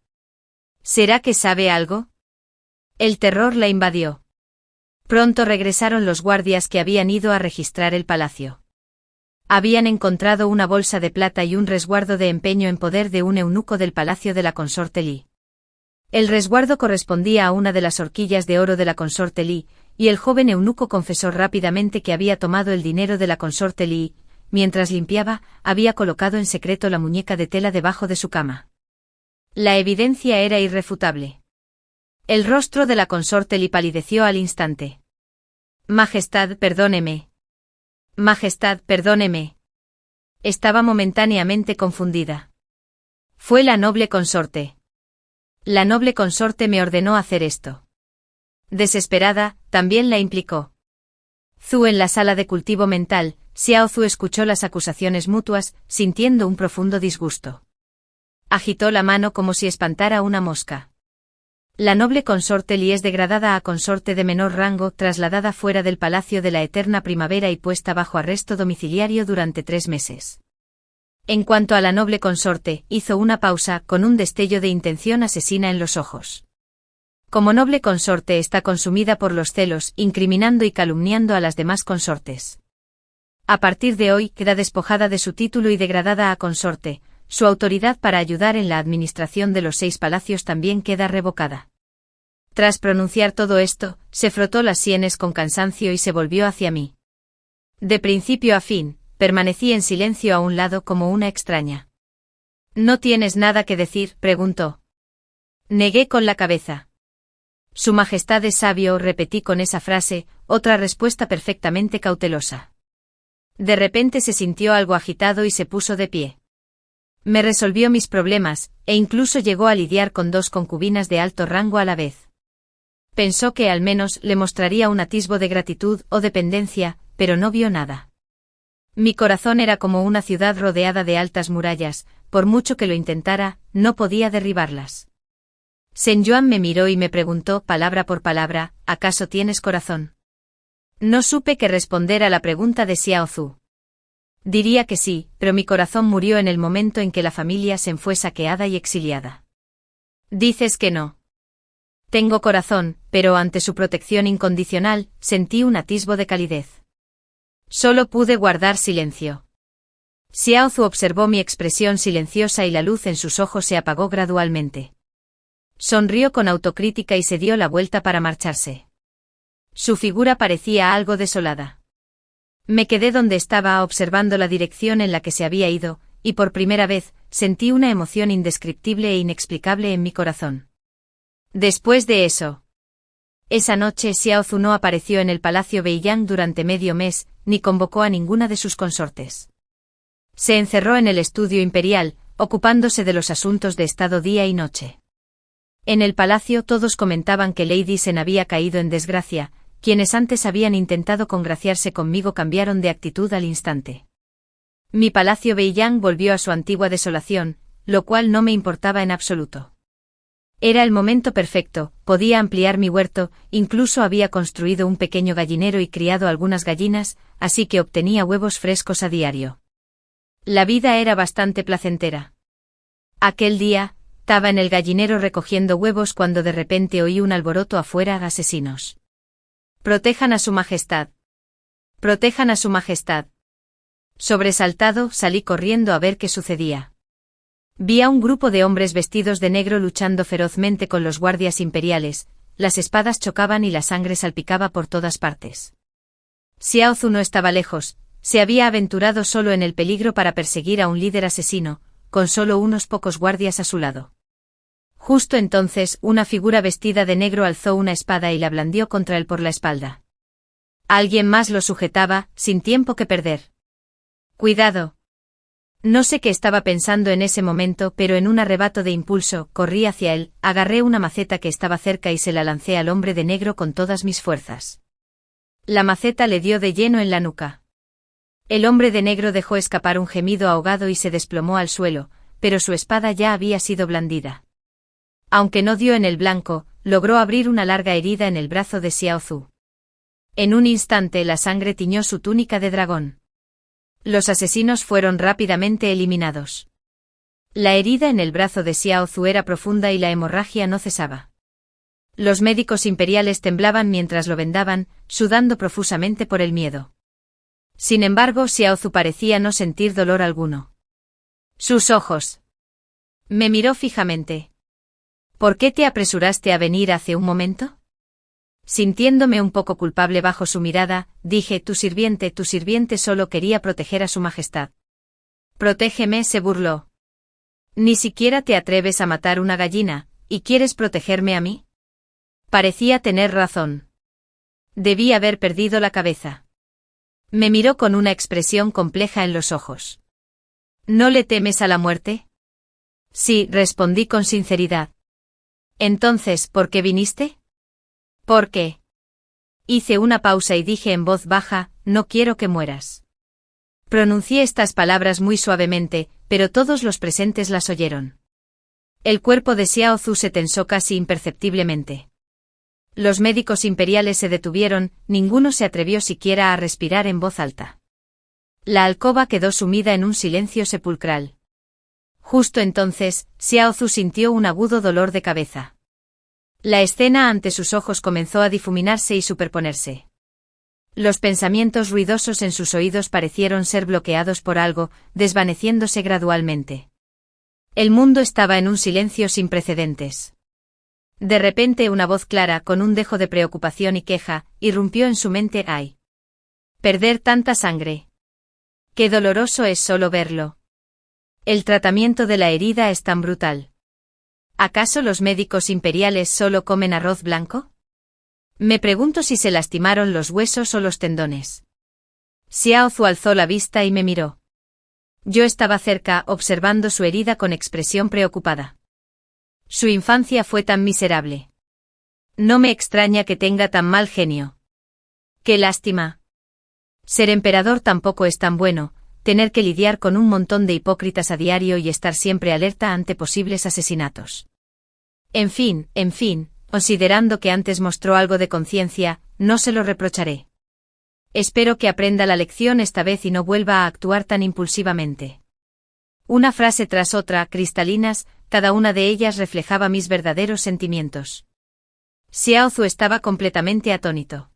¿Será que sabe algo? El terror la invadió. Pronto regresaron los guardias que habían ido a registrar el palacio. Habían encontrado una bolsa de plata y un resguardo de empeño en poder de un eunuco del palacio de la consorte Lee. El resguardo correspondía a una de las horquillas de oro de la consorte Lee, y el joven eunuco confesó rápidamente que había tomado el dinero de la consorte Lee. Mientras limpiaba, había colocado en secreto la muñeca de tela debajo de su cama. La evidencia era irrefutable. El rostro de la consorte Lee palideció al instante. Majestad, perdóneme. Majestad, perdóneme. Estaba momentáneamente confundida. Fue la noble consorte. La noble consorte me ordenó hacer esto. Desesperada, también la implicó. Zu en la sala de cultivo mental, Xiao Zu escuchó las acusaciones mutuas, sintiendo un profundo disgusto. Agitó la mano como si espantara una mosca. La noble consorte Lee es degradada a consorte de menor rango, trasladada fuera del Palacio de la Eterna Primavera y puesta bajo arresto domiciliario durante 3 meses. En cuanto a la noble consorte, hizo una pausa, con un destello de intención asesina en los ojos. Como noble consorte está consumida por los celos, incriminando y calumniando a las demás consortes. A partir de hoy queda despojada de su título y degradada a consorte. Su autoridad para ayudar en la administración de los 6 palacios también queda revocada. Tras pronunciar todo esto, se frotó las sienes con cansancio y se volvió hacia mí. De principio a fin, permanecí en silencio a un lado como una extraña. ¿No tienes nada que decir?, preguntó. Negué con la cabeza. Su Majestad es sabio, repetí con esa frase, otra respuesta perfectamente cautelosa. De repente se sintió algo agitado y se puso de pie. Me resolvió mis problemas, e incluso llegó a lidiar con 2 concubinas de alto rango a la vez. Pensó que al menos le mostraría un atisbo de gratitud o dependencia, pero no vio nada. Mi corazón era como una ciudad rodeada de altas murallas, por mucho que lo intentara, no podía derribarlas. Sen Yuan me miró y me preguntó, palabra por palabra, ¿acaso tienes corazón? No supe qué responder a la pregunta de Xiao Zu. Diría que sí, pero mi corazón murió en el momento en que la familia Sen fue saqueada y exiliada. ¿Dices que no? Tengo corazón, pero ante su protección incondicional, sentí un atisbo de calidez. Solo pude guardar silencio. Xiao Zu observó mi expresión silenciosa y la luz en sus ojos se apagó gradualmente. Sonrió con autocrítica y se dio la vuelta para marcharse. Su figura parecía algo desolada. Me quedé donde estaba observando la dirección en la que se había ido, y por primera vez, sentí una emoción indescriptible e inexplicable en mi corazón. Después de eso. Esa noche Xiao Zu no apareció en el Palacio Beiyang durante medio mes, ni convocó a ninguna de sus consortes. Se encerró en el estudio imperial, ocupándose de los asuntos de estado día y noche. En el palacio todos comentaban que Lady Sen había caído en desgracia. Quienes antes habían intentado congraciarse conmigo cambiaron de actitud al instante. Mi palacio Beiyang volvió a su antigua desolación, lo cual no me importaba en absoluto. Era el momento perfecto, podía ampliar mi huerto, incluso había construido un pequeño gallinero y criado algunas gallinas, así que obtenía huevos frescos a diario. La vida era bastante placentera. Aquel día, estaba en el gallinero recogiendo huevos cuando de repente oí un alboroto afuera, asesinos. Protejan a su majestad. Protejan a su majestad. Sobresaltado, salí corriendo a ver qué sucedía. Vi a un grupo de hombres vestidos de negro luchando ferozmente con los guardias imperiales, las espadas chocaban y la sangre salpicaba por todas partes. Xiao Zu no estaba lejos, se había aventurado solo en el peligro para perseguir a un líder asesino, con solo unos pocos guardias a su lado. Justo entonces, una figura vestida de negro alzó una espada y la blandió contra él por la espalda. Alguien más lo sujetaba, sin tiempo que perder. ¡Cuidado! No sé qué estaba pensando en ese momento, pero en un arrebato de impulso, corrí hacia él, agarré una maceta que estaba cerca y se la lancé al hombre de negro con todas mis fuerzas. La maceta le dio de lleno en la nuca. El hombre de negro dejó escapar un gemido ahogado y se desplomó al suelo, pero su espada ya había sido blandida. Aunque no dio en el blanco, logró abrir una larga herida en el brazo de Xiao Zu. En un instante la sangre tiñó su túnica de dragón. Los asesinos fueron rápidamente eliminados. La herida en el brazo de Xiao Zu era profunda y la hemorragia no cesaba. Los médicos imperiales temblaban mientras lo vendaban, sudando profusamente por el miedo. Sin embargo, Xiao Zu parecía no sentir dolor alguno. Sus ojos. Me miró fijamente. ¿Por qué te apresuraste a venir hace un momento? Sintiéndome un poco culpable bajo su mirada, dije, tu sirviente solo quería proteger a su majestad. Protégeme, se burló. Ni siquiera te atreves a matar una gallina, ¿y quieres protegerme a mí? Parecía tener razón. Debí haber perdido la cabeza. Me miró con una expresión compleja en los ojos. ¿No le temes a la muerte? Sí, respondí con sinceridad. Entonces, ¿por qué viniste? ¿Por qué? Hice una pausa y dije en voz baja, no quiero que mueras. Pronuncié estas palabras muy suavemente, pero todos los presentes las oyeron. El cuerpo de Xiao Zu se tensó casi imperceptiblemente. Los médicos imperiales se detuvieron, ninguno se atrevió siquiera a respirar en voz alta. La alcoba quedó sumida en un silencio sepulcral. Justo entonces, Xiao Zu sintió un agudo dolor de cabeza. La escena ante sus ojos comenzó a difuminarse y superponerse. Los pensamientos ruidosos en sus oídos parecieron ser bloqueados por algo, desvaneciéndose gradualmente. El mundo estaba en un silencio sin precedentes. De repente una voz clara, con un dejo de preocupación y queja, irrumpió en su mente. ¡Ay! Perder tanta sangre. Qué doloroso es solo verlo. El tratamiento de la herida es tan brutal. ¿Acaso los médicos imperiales solo comen arroz blanco? Me pregunto si se lastimaron los huesos o los tendones. Xiao Zu alzó la vista y me miró. Yo estaba cerca, observando su herida con expresión preocupada. Su infancia fue tan miserable. No me extraña que tenga tan mal genio. ¡Qué lástima! Ser emperador tampoco es tan bueno, tener que lidiar con un montón de hipócritas a diario y estar siempre alerta ante posibles asesinatos. En fin, considerando que antes mostró algo de conciencia, no se lo reprocharé. Espero que aprenda la lección esta vez y no vuelva a actuar tan impulsivamente. Una frase tras otra, cristalinas, cada una de ellas reflejaba mis verdaderos sentimientos. Xiao Zu estaba completamente atónito.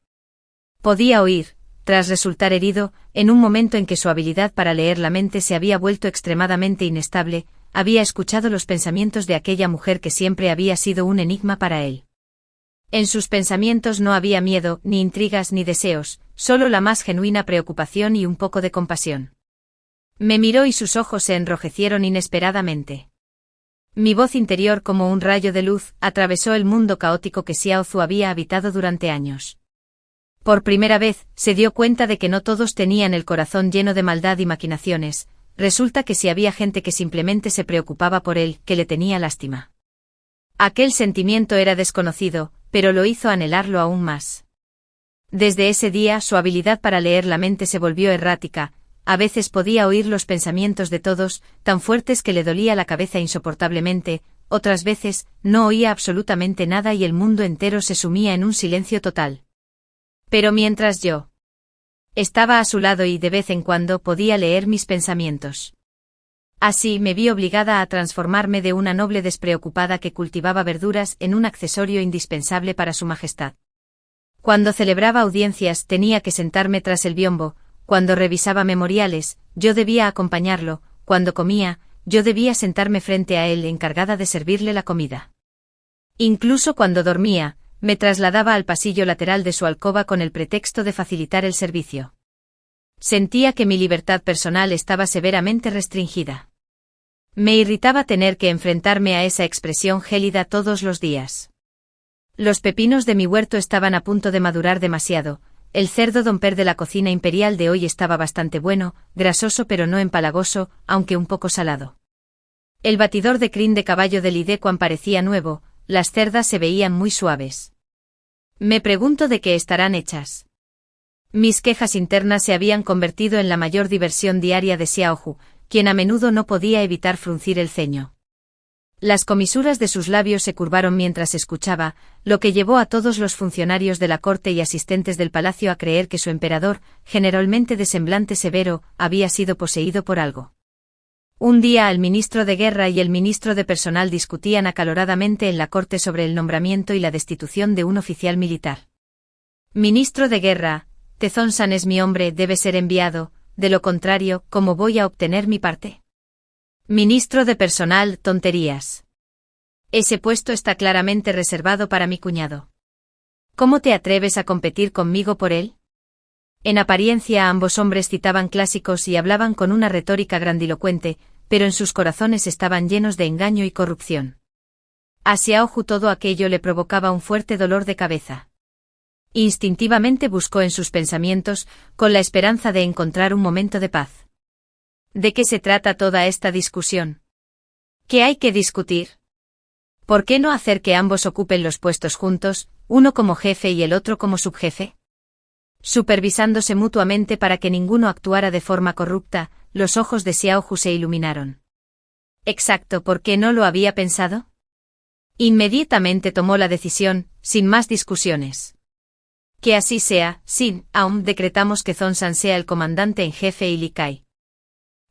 Podía oír, tras resultar herido, en un momento en que su habilidad para leer la mente se había vuelto extremadamente inestable, había escuchado los pensamientos de aquella mujer que siempre había sido un enigma para él. En sus pensamientos no había miedo, ni intrigas ni deseos, solo la más genuina preocupación y un poco de compasión. Me miró y sus ojos se enrojecieron inesperadamente. Mi voz interior como un rayo de luz atravesó el mundo caótico que Xiao Zu había habitado durante años. Por primera vez, se dio cuenta de que no todos tenían el corazón lleno de maldad y maquinaciones. Resulta que si había gente que simplemente se preocupaba por él, que le tenía lástima. Aquel sentimiento era desconocido, pero lo hizo anhelarlo aún más. Desde ese día su habilidad para leer la mente se volvió errática, a veces podía oír los pensamientos de todos, tan fuertes que le dolía la cabeza insoportablemente, otras veces, no oía absolutamente nada y el mundo entero se sumía en un silencio total. Pero mientras yo estaba a su lado y de vez en cuando podía leer mis pensamientos. Así me vi obligada a transformarme de una noble despreocupada que cultivaba verduras en un accesorio indispensable para su majestad. Cuando celebraba audiencias tenía que sentarme tras el biombo, cuando revisaba memoriales, yo debía acompañarlo, cuando comía, yo debía sentarme frente a él encargada de servirle la comida. Incluso cuando dormía, me trasladaba al pasillo lateral de su alcoba con el pretexto de facilitar el servicio. Sentía que mi libertad personal estaba severamente restringida. Me irritaba tener que enfrentarme a esa expresión gélida todos los días. Los pepinos de mi huerto estaban a punto de madurar demasiado, el cerdo domper de la cocina imperial de hoy estaba bastante bueno, grasoso pero no empalagoso, aunque un poco salado. El batidor de crin de caballo del Idequan parecía nuevo, las cerdas se veían muy suaves. Me pregunto de qué estarán hechas. Mis quejas internas se habían convertido en la mayor diversión diaria de Xiao Ju, quien a menudo no podía evitar fruncir el ceño. Las comisuras de sus labios se curvaron mientras escuchaba, lo que llevó a todos los funcionarios de la corte y asistentes del palacio a creer que su emperador, generalmente de semblante severo, había sido poseído por algo. Un día el ministro de Guerra y el ministro de Personal discutían acaloradamente en la corte sobre el nombramiento y la destitución de un oficial militar. Ministro de Guerra, Tezonsan es mi hombre, debe ser enviado, de lo contrario, ¿cómo voy a obtener mi parte? Ministro de Personal, tonterías. Ese puesto está claramente reservado para mi cuñado. ¿Cómo te atreves a competir conmigo por él? En apariencia ambos hombres citaban clásicos y hablaban con una retórica grandilocuente, pero en sus corazones estaban llenos de engaño y corrupción. A Xiao Ju todo aquello le provocaba un fuerte dolor de cabeza. Instintivamente buscó en sus pensamientos, con la esperanza de encontrar un momento de paz. ¿De qué se trata toda esta discusión? ¿Qué hay que discutir? ¿Por qué no hacer que ambos ocupen los puestos juntos, uno como jefe y el otro como subjefe? Supervisándose mutuamente para que ninguno actuara de forma corrupta, los ojos de Xiao Ju se iluminaron. Exacto, ¿por qué no lo había pensado? Inmediatamente tomó la decisión, sin más discusiones. Que así sea, Sin, aún decretamos que Zhongzhan sea el comandante en jefe y Li Kai,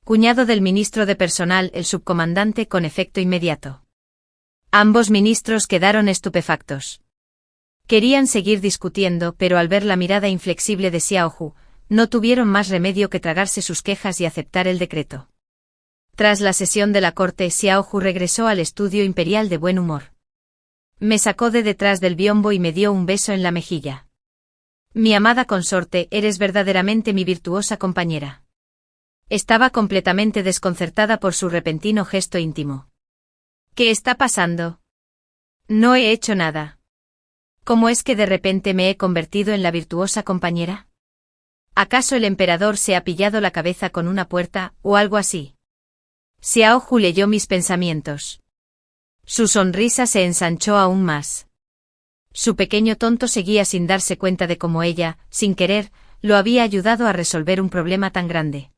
cuñado del ministro de Personal, el subcomandante con efecto inmediato. Ambos ministros quedaron estupefactos. Querían seguir discutiendo, pero al ver la mirada inflexible de Xiao Ju, no tuvieron más remedio que tragarse sus quejas y aceptar el decreto. Tras la sesión de la corte, Xiao Ju regresó al estudio imperial de buen humor. Me sacó de detrás del biombo y me dio un beso en la mejilla. Mi amada consorte, eres verdaderamente mi virtuosa compañera. Estaba completamente desconcertada por su repentino gesto íntimo. ¿Qué está pasando? No he hecho nada. ¿Cómo es que de repente me he convertido en la virtuosa compañera? ¿Acaso el emperador se ha pillado la cabeza con una puerta, o algo así? Xiao Ju leyó mis pensamientos. Su sonrisa se ensanchó aún más. Su pequeño tonto seguía sin darse cuenta de cómo ella, sin querer, lo había ayudado a resolver un problema tan grande.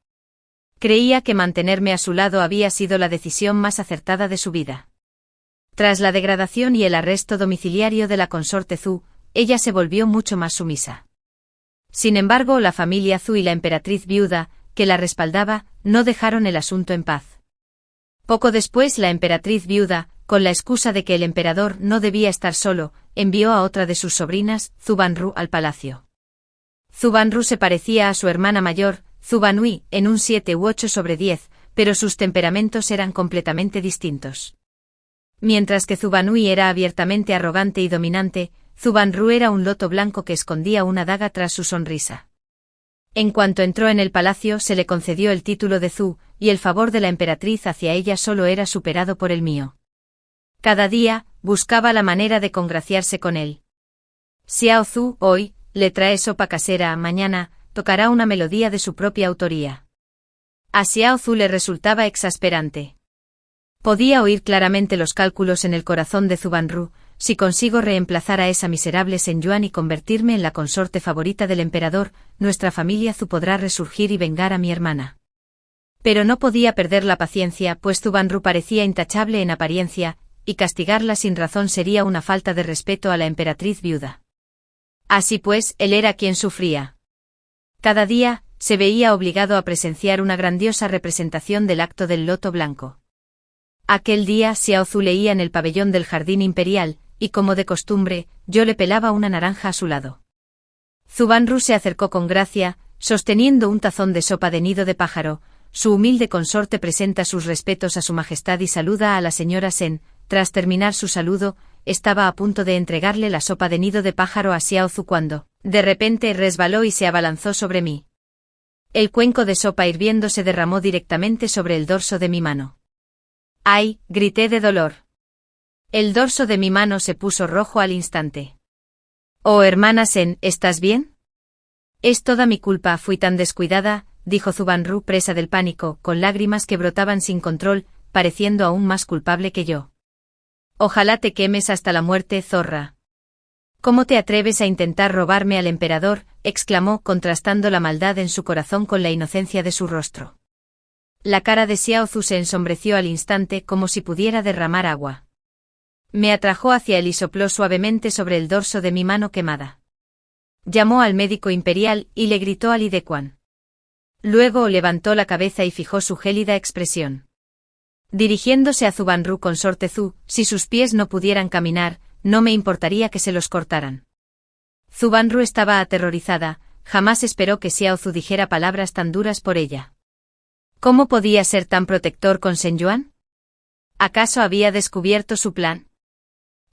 Creía que mantenerme a su lado había sido la decisión más acertada de su vida. Tras la degradación y el arresto domiciliario de la consorte Zhu, ella se volvió mucho más sumisa. Sin embargo, la familia Zhu y la emperatriz viuda, que la respaldaba, no dejaron el asunto en paz. Poco después, la emperatriz viuda, con la excusa de que el emperador no debía estar solo, envió a otra de sus sobrinas, Zhu Banru, al palacio. Zhu Banru se parecía a su hermana mayor, Zhu Banui, en un 7 u 8/10, pero sus temperamentos eran completamente distintos. Mientras que Zhu Banui era abiertamente arrogante y dominante, Zhu Banru era un loto blanco que escondía una daga tras su sonrisa. En cuanto entró en el palacio, se le concedió el título de Zhu, y el favor de la emperatriz hacia ella solo era superado por el mío. Cada día, buscaba la manera de congraciarse con él. Xiao Zhu, hoy, le trae sopa casera, mañana, tocará una melodía de su propia autoría. A Xiao Zhu le resultaba exasperante. Podía oír claramente los cálculos en el corazón de Zhu Banru: si consigo reemplazar a esa miserable Shen Yuan y convertirme en la consorte favorita del emperador, nuestra familia Zhu podrá resurgir y vengar a mi hermana. Pero no podía perder la paciencia, pues Zhu Banru parecía intachable en apariencia, y castigarla sin razón sería una falta de respeto a la emperatriz viuda. Así pues, él era quien sufría. Cada día, se veía obligado a presenciar una grandiosa representación del acto del loto blanco. Aquel día Xiao Zhu leía en el pabellón del jardín imperial, y como de costumbre, yo le pelaba una naranja a su lado. Zhu Banru se acercó con gracia, sosteniendo un tazón de sopa de nido de pájaro. Su humilde consorte presenta sus respetos a su majestad y saluda a la señora Shen. Tras terminar su saludo, estaba a punto de entregarle la sopa de nido de pájaro a Xiao Zhu cuando, de repente, resbaló y se abalanzó sobre mí. El cuenco de sopa hirviendo se derramó directamente sobre el dorso de mi mano. ¡Ay!, grité de dolor. El dorso de mi mano se puso rojo al instante. «Oh, hermana Shen, ¿estás bien?» «Es toda mi culpa, fui tan descuidada», dijo Zhu Banru, presa del pánico, con lágrimas que brotaban sin control, pareciendo aún más culpable que yo. «Ojalá te quemes hasta la muerte, zorra». «¿Cómo te atreves a intentar robarme al emperador?», exclamó, contrastando la maldad en su corazón con la inocencia de su rostro. La cara de Xiao Zhu se ensombreció al instante como si pudiera derramar agua. Me atrajo hacia él y sopló suavemente sobre el dorso de mi mano quemada. Llamó al médico imperial y le gritó a Li Dequan. Luego levantó la cabeza y fijó su gélida expresión. Dirigiéndose a Zhu Banru: consorte Zhu, si sus pies no pudieran caminar, no me importaría que se los cortaran. Zhu Banru estaba aterrorizada, jamás esperó que Xiao Zhu dijera palabras tan duras por ella. ¿Cómo podía ser tan protector con Shen Yuan? ¿Acaso había descubierto su plan?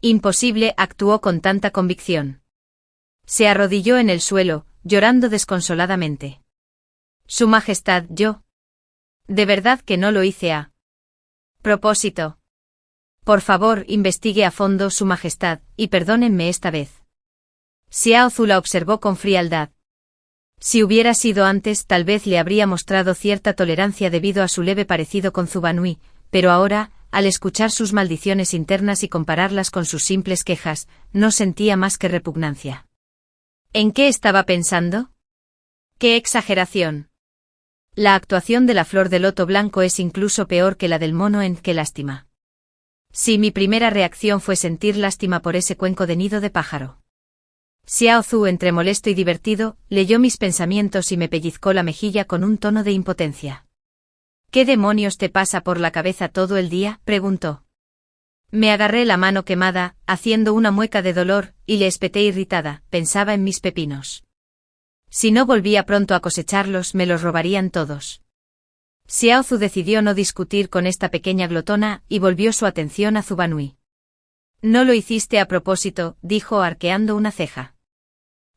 Imposible, actuó con tanta convicción. Se arrodilló en el suelo, llorando desconsoladamente. Su Majestad, yo. De verdad que no lo hice a propósito. Por favor, investigue a fondo, Su Majestad, y perdónenme esta vez. Xiao Zhu la observó con frialdad. Si hubiera sido antes, tal vez le habría mostrado cierta tolerancia debido a su leve parecido con Zhu Banui, pero ahora, al escuchar sus maldiciones internas y compararlas con sus simples quejas, no sentía más que repugnancia. ¿En qué estaba pensando? ¡Qué exageración! La actuación de la flor de loto blanco es incluso peor que la del mono en ¡qué lástima! Sí, mi primera reacción fue sentir lástima por ese cuenco de nido de pájaro. Xiao Zhu, entre molesto y divertido, leyó mis pensamientos y me pellizcó la mejilla con un tono de impotencia. «¿Qué demonios te pasa por la cabeza todo el día?», preguntó. Me agarré la mano quemada, haciendo una mueca de dolor, y le espeté irritada: pensaba en mis pepinos. Si no volvía pronto a cosecharlos, me los robarían todos. Xiao Zhu decidió no discutir con esta pequeña glotona, y volvió su atención a Zhu Banui. «No lo hiciste a propósito», dijo arqueando una ceja.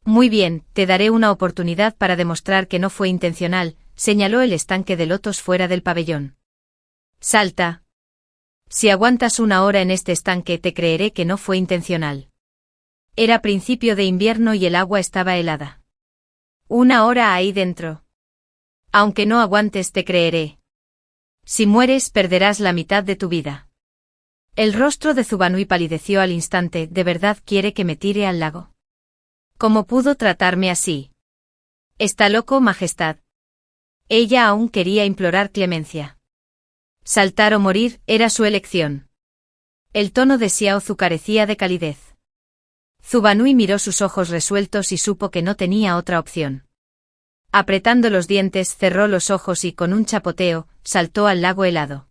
«Muy bien, te daré una oportunidad para demostrar que no fue intencional», señaló el estanque de lotos fuera del pabellón. «Salta. Si aguantas una hora en este estanque, te creeré que no fue intencional». Era principio de invierno y el agua estaba helada. «Una hora ahí dentro. Aunque no aguantes, te creeré. Si mueres, perderás la mitad de tu vida». El rostro de Zhu Banui palideció al instante. ¿De verdad quiere que me tire al lago? ¿Cómo pudo tratarme así? ¿Está loco, Majestad? Ella aún quería implorar clemencia. Saltar o morir era su elección. El tono de Xiao Zu carecía de calidez. Zubanui miró sus ojos resueltos y supo que no tenía otra opción. Apretando los dientes, cerró los ojos y, con un chapoteo, saltó al lago helado.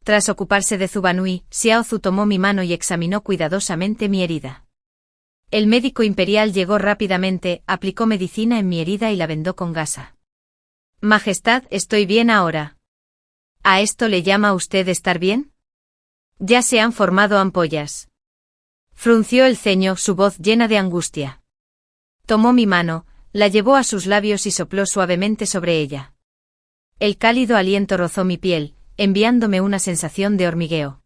Tras ocuparse de Zubanui, Xiao Zu tomó mi mano y examinó cuidadosamente mi herida. El médico imperial llegó rápidamente, aplicó medicina en mi herida y la vendó con gasa. Majestad, estoy bien ahora. ¿A esto le llama usted estar bien? Ya se han formado ampollas. Frunció el ceño, su voz llena de angustia. Tomó mi mano, la llevó a sus labios y sopló suavemente sobre ella. El cálido aliento rozó mi piel, enviándome una sensación de hormigueo.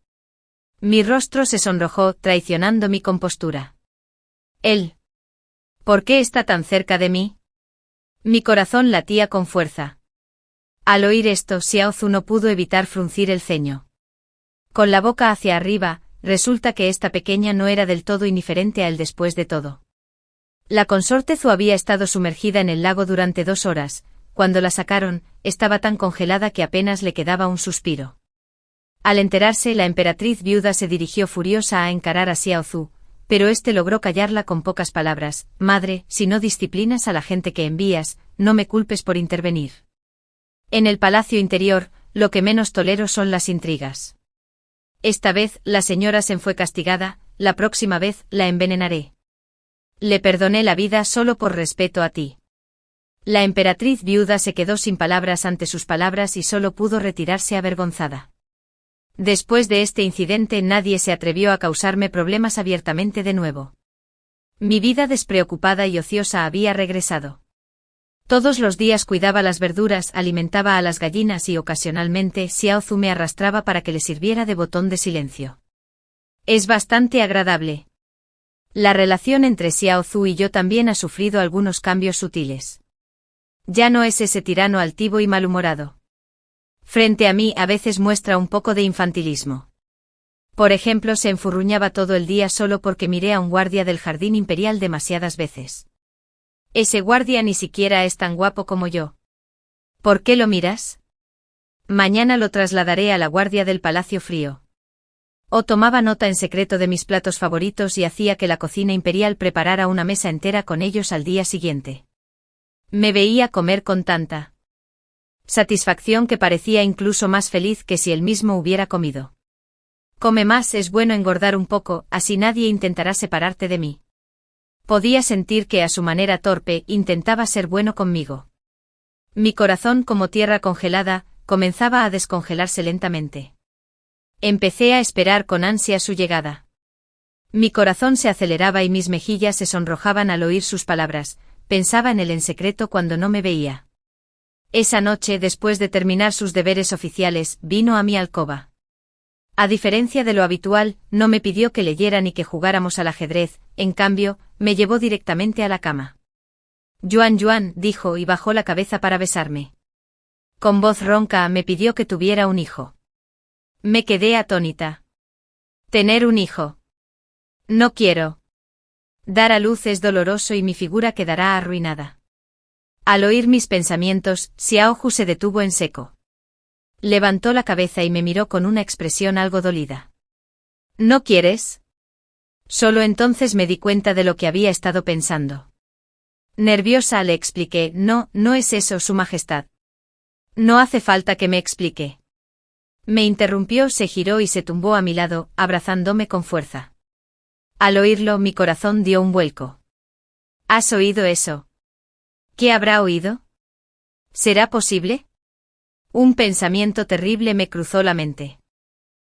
Mi rostro se sonrojó, traicionando mi compostura. Él. ¿Por qué está tan cerca de mí? Mi corazón latía con fuerza. Al oír esto, Xiao Zu no pudo evitar fruncir el ceño. Con la boca hacia arriba, resulta que esta pequeña no era del todo indiferente a él después de todo. La consorte Zu había estado sumergida en el lago durante 2 horas, cuando la sacaron, estaba tan congelada que apenas le quedaba un suspiro. Al enterarse, la emperatriz viuda se dirigió furiosa a encarar a Xiao Zu, pero este logró callarla con pocas palabras: «Madre, si no disciplinas a la gente que envías, no me culpes por intervenir. En el palacio interior, lo que menos tolero son las intrigas. Esta vez, la señora Sen fue castigada, la próxima vez, la envenenaré. Le perdoné la vida solo por respeto a ti». La emperatriz viuda se quedó sin palabras ante sus palabras y solo pudo retirarse avergonzada. Después de este incidente nadie se atrevió a causarme problemas abiertamente de nuevo. Mi vida despreocupada y ociosa había regresado. Todos los días cuidaba las verduras, alimentaba a las gallinas y ocasionalmente Xiao Zu me arrastraba para que le sirviera de botón de silencio. Es bastante agradable. La relación entre Xiao Zu y yo también ha sufrido algunos cambios sutiles. Ya no es ese tirano altivo y malhumorado. Frente a mí a veces muestra un poco de infantilismo. Por ejemplo, se enfurruñaba todo el día solo porque miré a un guardia del jardín imperial demasiadas veces. Ese guardia ni siquiera es tan guapo como yo. ¿Por qué lo miras? Mañana lo trasladaré a la guardia del Palacio Frío. O tomaba nota en secreto de mis platos favoritos y hacía que la cocina imperial preparara una mesa entera con ellos al día siguiente. Me veía comer con tanta satisfacción que parecía incluso más feliz que si él mismo hubiera comido. Come más, es bueno engordar un poco, así nadie intentará separarte de mí. Podía sentir que a su manera torpe intentaba ser bueno conmigo. Mi corazón, como tierra congelada, comenzaba a descongelarse lentamente. Empecé a esperar con ansia su llegada. Mi corazón se aceleraba y mis mejillas se sonrojaban al oír sus palabras. Pensaba en él en secreto cuando no me veía. Esa noche, después de terminar sus deberes oficiales, vino a mi alcoba. A diferencia de lo habitual, no me pidió que leyera ni que jugáramos al ajedrez, en cambio, me llevó directamente a la cama. «Yuan Yuan», dijo y bajó la cabeza para besarme. Con voz ronca me pidió que tuviera un hijo. Me quedé atónita. ¿Tener un hijo? No quiero. Dar a luz es doloroso y mi figura quedará arruinada. Al oír mis pensamientos, Xiao Ju se detuvo en seco. Levantó la cabeza y me miró con una expresión algo dolida. ¿No quieres? Solo entonces me di cuenta de lo que había estado pensando. Nerviosa le expliqué: «No, no es eso, Su Majestad». «No hace falta que me explique». Me interrumpió, se giró y se tumbó a mi lado, abrazándome con fuerza. Al oírlo, mi corazón dio un vuelco. ¿Has oído eso? ¿Qué habrá oído? ¿Será posible? Un pensamiento terrible me cruzó la mente.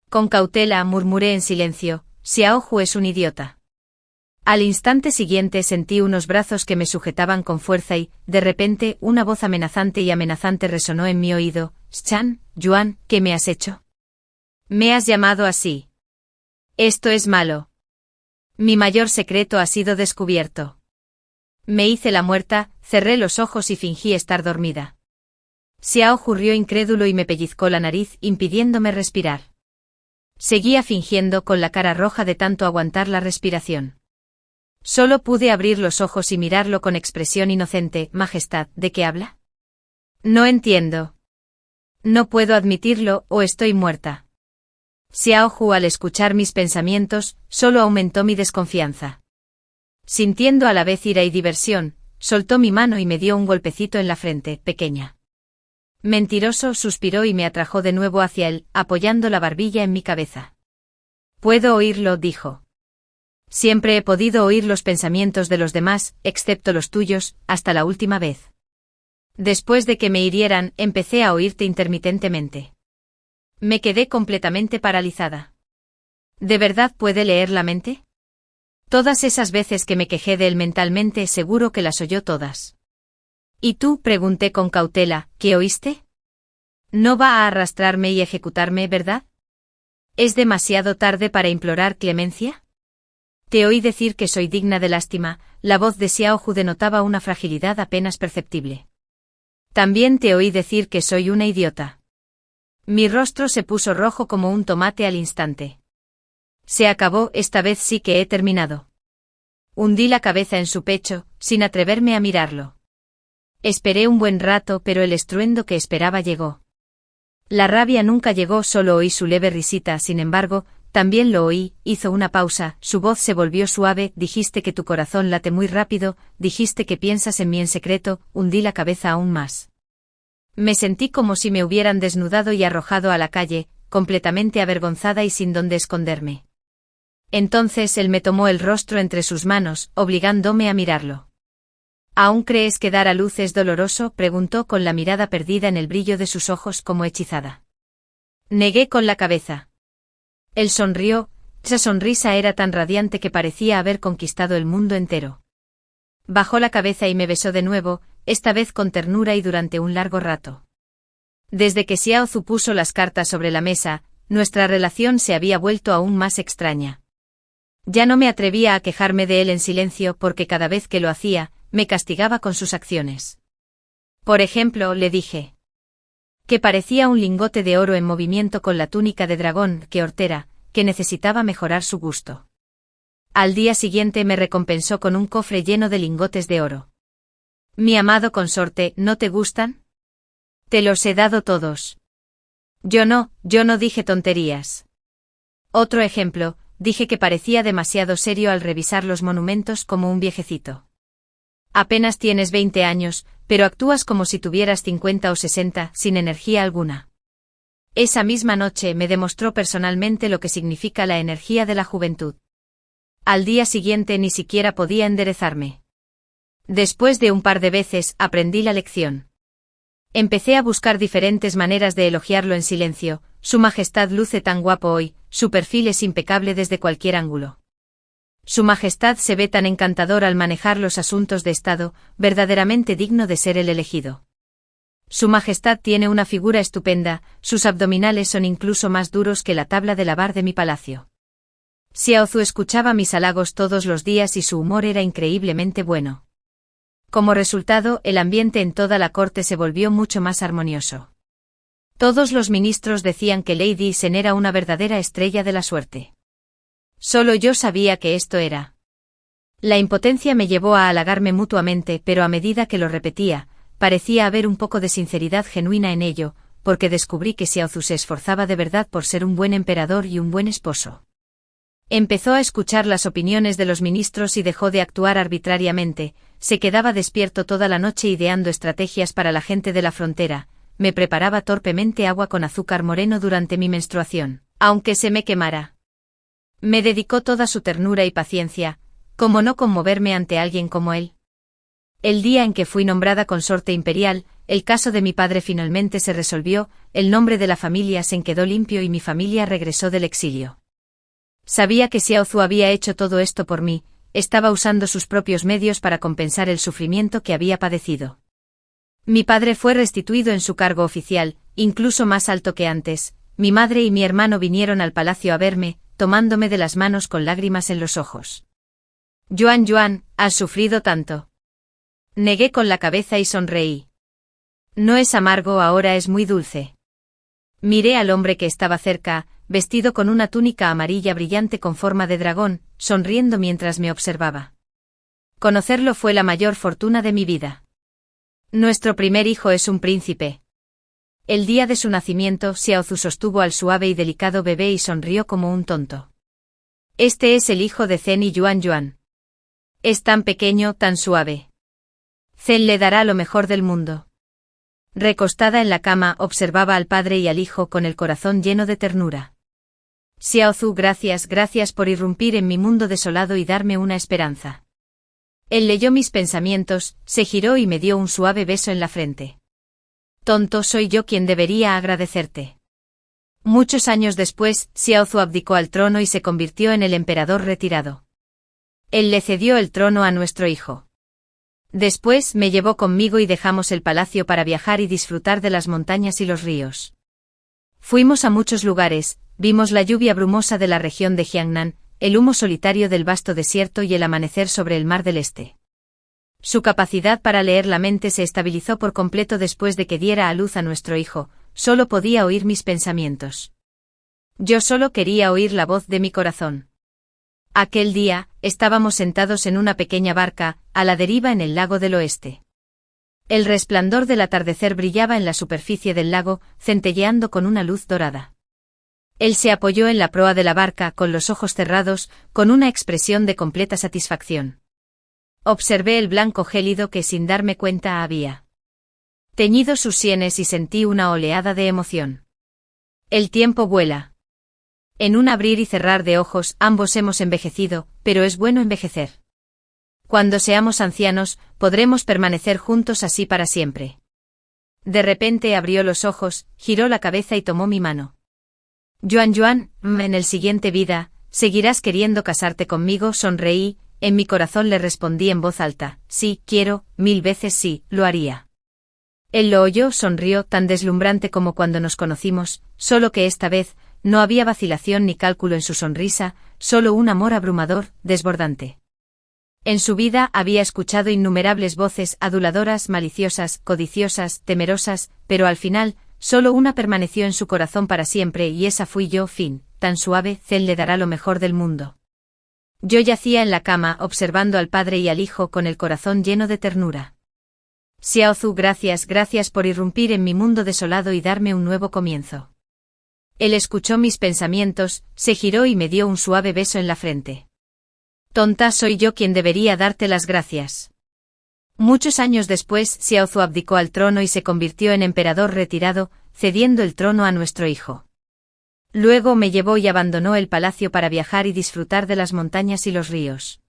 Con cautela murmuré en silencio: «Xiao Ju es un idiota». Al instante siguiente sentí unos brazos que me sujetaban con fuerza y, de repente, una voz amenazante resonó en mi oído: «Chan, Yuan, ¿qué me has hecho? Me has llamado así. Esto es malo. Mi mayor secreto ha sido descubierto». Me hice la muerta, cerré los ojos y fingí estar dormida. Xiao Ju rió incrédulo y me pellizcó la nariz, impidiéndome respirar. Seguía fingiendo, con la cara roja de tanto aguantar la respiración. Solo pude abrir los ojos y mirarlo con expresión inocente. «Majestad, ¿de qué habla? No entiendo. No puedo admitirlo, o estoy muerta». Xiaohu, al escuchar mis pensamientos, solo aumentó mi desconfianza. Sintiendo a la vez ira y diversión, soltó mi mano y me dio un golpecito en la frente, pequeña. Mentiroso, suspiró y me atrajo de nuevo hacia él, apoyando la barbilla en mi cabeza. Puedo oírlo, dijo. Siempre he podido oír los pensamientos de los demás, excepto los tuyos, hasta la última vez. Después de que me hirieran, empecé a oírte intermitentemente. Me quedé completamente paralizada. ¿De verdad puede leer la mente? Todas esas veces que me quejé de él mentalmente, seguro que las oyó todas. ¿Y tú? Pregunté con cautela, ¿qué oíste? No va a arrastrarme y ejecutarme, ¿verdad? ¿Es demasiado tarde para implorar clemencia? Te oí decir que soy digna de lástima. La voz de Xiaohu denotaba una fragilidad apenas perceptible. También te oí decir que soy una idiota. Mi rostro se puso rojo como un tomate al instante. Se acabó, esta vez sí que he terminado. Hundí la cabeza en su pecho, sin atreverme a mirarlo. Esperé un buen rato, pero el estruendo que esperaba llegó. La rabia nunca llegó, solo oí su leve risita, sin embargo, también lo oí, hizo una pausa, su voz se volvió suave, dijiste que tu corazón late muy rápido, dijiste que piensas en mí en secreto, hundí la cabeza aún más. Me sentí como si me hubieran desnudado y arrojado a la calle, completamente avergonzada y sin dónde esconderme. Entonces él me tomó el rostro entre sus manos, obligándome a mirarlo. ¿Aún crees que dar a luz es doloroso?, preguntó con la mirada perdida en el brillo de sus ojos como hechizada. Negué con la cabeza. Él sonrió, esa sonrisa era tan radiante que parecía haber conquistado el mundo entero. Bajó la cabeza y me besó de nuevo, esta vez con ternura y durante un largo rato. Desde que Xiaozu puso las cartas sobre la mesa, nuestra relación se había vuelto aún más extraña. Ya no me atrevía a quejarme de él en silencio porque cada vez que lo hacía, me castigaba con sus acciones. Por ejemplo, le dije que parecía un lingote de oro en movimiento con la túnica de dragón, que hortera, que necesitaba mejorar su gusto. Al día siguiente me recompensó con un cofre lleno de lingotes de oro. Mi amado consorte, ¿no te gustan? Te los he dado todos. Yo no dije tonterías. Otro ejemplo, dije que parecía demasiado serio al revisar los monumentos como un viejecito. Apenas tienes 20 años, pero actúas como si tuvieras 50 o 60, sin energía alguna. Esa misma noche me demostró personalmente lo que significa la energía de la juventud. Al día siguiente ni siquiera podía enderezarme. Después de un par de veces, aprendí la lección. Empecé a buscar diferentes maneras de elogiarlo en silencio. Su Majestad luce tan guapo hoy, su perfil es impecable desde cualquier ángulo. Su Majestad se ve tan encantador al manejar los asuntos de Estado, verdaderamente digno de ser el elegido. Su Majestad tiene una figura estupenda, sus abdominales son incluso más duros que la tabla de lavar de mi palacio. Xiaozu escuchaba mis halagos todos los días y su humor era increíblemente bueno. Como resultado, el ambiente en toda la corte se volvió mucho más armonioso. Todos los ministros decían que Lady Shen era una verdadera estrella de la suerte. Solo yo sabía que esto era. La impotencia me llevó a halagarme mutuamente, pero a medida que lo repetía, parecía haber un poco de sinceridad genuina en ello, porque descubrí que Xiaozu se esforzaba de verdad por ser un buen emperador y un buen esposo. Empezó a escuchar las opiniones de los ministros y dejó de actuar arbitrariamente, se quedaba despierto toda la noche ideando estrategias para la gente de la frontera, me preparaba torpemente agua con azúcar moreno durante mi menstruación, aunque se me quemara. Me dedicó toda su ternura y paciencia, ¿cómo no conmoverme ante alguien como él? El día en que fui nombrada consorte imperial, el caso de mi padre finalmente se resolvió, el nombre de la familia Shen quedó limpio y mi familia regresó del exilio. Sabía que Xiaozu había hecho todo esto por mí, estaba usando sus propios medios para compensar el sufrimiento que había padecido. Mi padre fue restituido en su cargo oficial, incluso más alto que antes, mi madre y mi hermano vinieron al palacio a verme, tomándome de las manos con lágrimas en los ojos. Yuan, ¿has sufrido tanto? Negué con la cabeza y sonreí. No es amargo, ahora es muy dulce. Miré al hombre que estaba cerca, vestido con una túnica amarilla brillante con forma de dragón, sonriendo mientras me observaba. Conocerlo fue la mayor fortuna de mi vida. Nuestro primer hijo es un príncipe. El día de su nacimiento, Xiaozu sostuvo al suave y delicado bebé y sonrió como un tonto. Este es el hijo de Zen y Yuan Yuan. Es tan pequeño, tan suave. Zen le dará lo mejor del mundo. Recostada en la cama, observaba al padre y al hijo con el corazón lleno de ternura. Xiaozu, gracias por irrumpir en mi mundo desolado y darme una esperanza. Él leyó mis pensamientos, se giró y me dio un suave beso en la frente. Tonto, soy yo quien debería agradecerte. Muchos años después, Xiaozu abdicó al trono y se convirtió en el emperador retirado. Él le cedió el trono a nuestro hijo. Después me llevó conmigo y dejamos el palacio para viajar y disfrutar de las montañas y los ríos. Fuimos a muchos lugares, vimos la lluvia brumosa de la región de Jiangnan, el humo solitario del vasto desierto y el amanecer sobre el mar del Este. Su capacidad para leer la mente se estabilizó por completo después de que diera a luz a nuestro hijo, solo podía oír mis pensamientos. Yo solo quería oír la voz de mi corazón. Aquel día, estábamos sentados en una pequeña barca, a la deriva en el lago del oeste. El resplandor del atardecer brillaba en la superficie del lago, centelleando con una luz dorada. Él se apoyó en la proa de la barca con los ojos cerrados, con una expresión de completa satisfacción. Observé el blanco gélido que sin darme cuenta había teñido sus sienes y sentí una oleada de emoción. El tiempo vuela. En un abrir y cerrar de ojos ambos hemos envejecido, pero es bueno envejecer. Cuando seamos ancianos, podremos permanecer juntos así para siempre. De repente abrió los ojos, giró la cabeza y tomó mi mano. Yuan Yuan, en el siguiente vida, ¿seguirás queriendo casarte conmigo? Sonreí, en mi corazón le respondí en voz alta, sí, quiero, 1000 veces sí, lo haría. Él lo oyó, sonrió, tan deslumbrante como cuando nos conocimos, solo que esta vez, no había vacilación ni cálculo en su sonrisa, solo un amor abrumador, desbordante. En su vida había escuchado innumerables voces aduladoras, maliciosas, codiciosas, temerosas, pero al final, solo una permaneció en su corazón para siempre y esa fui yo. Fin, tan suave, Zen le dará lo mejor del mundo. Yo yacía en la cama observando al padre y al hijo con el corazón lleno de ternura. Xiaozu, gracias por irrumpir en mi mundo desolado y darme un nuevo comienzo. Él escuchó mis pensamientos, se giró y me dio un suave beso en la frente. Tonta, soy yo quien debería darte las gracias. Muchos años después, Xiaozu abdicó al trono y se convirtió en emperador retirado, cediendo el trono a nuestro hijo. Luego me llevó y abandonó el palacio para viajar y disfrutar de las montañas y los ríos.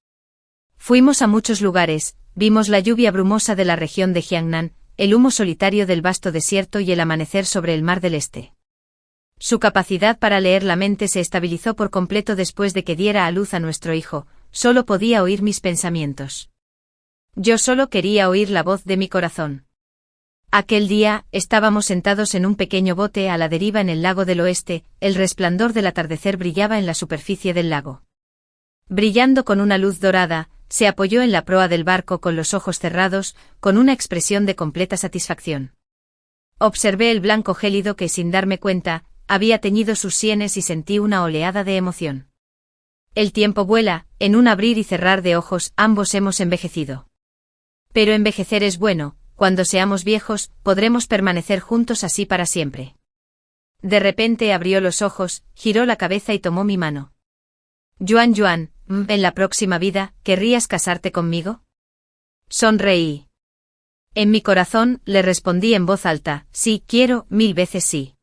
Fuimos a muchos lugares, vimos la lluvia brumosa de la región de Jiangnan, el humo solitario del vasto desierto y el amanecer sobre el mar del Este. Su capacidad para leer la mente se estabilizó por completo después de que diera a luz a nuestro hijo, solo podía oír mis pensamientos. Yo solo quería oír la voz de mi corazón. Aquel día, estábamos sentados en un pequeño bote a la deriva en el lago del oeste, el resplandor del atardecer brillaba en la superficie del lago. Brillando con una luz dorada, se apoyó en la proa del barco con los ojos cerrados, con una expresión de completa satisfacción. Observé el blanco gélido que sin darme cuenta, había teñido sus sienes y sentí una oleada de emoción. El tiempo vuela, en un abrir y cerrar de ojos ambos hemos envejecido. Pero envejecer es bueno, cuando seamos viejos, podremos permanecer juntos así para siempre. De repente abrió los ojos, giró la cabeza y tomó mi mano. Yuan Yuan, ¿en la próxima vida, querrías casarte conmigo? Sonreí. En mi corazón, le respondí en voz alta, sí, quiero, 1000 veces sí.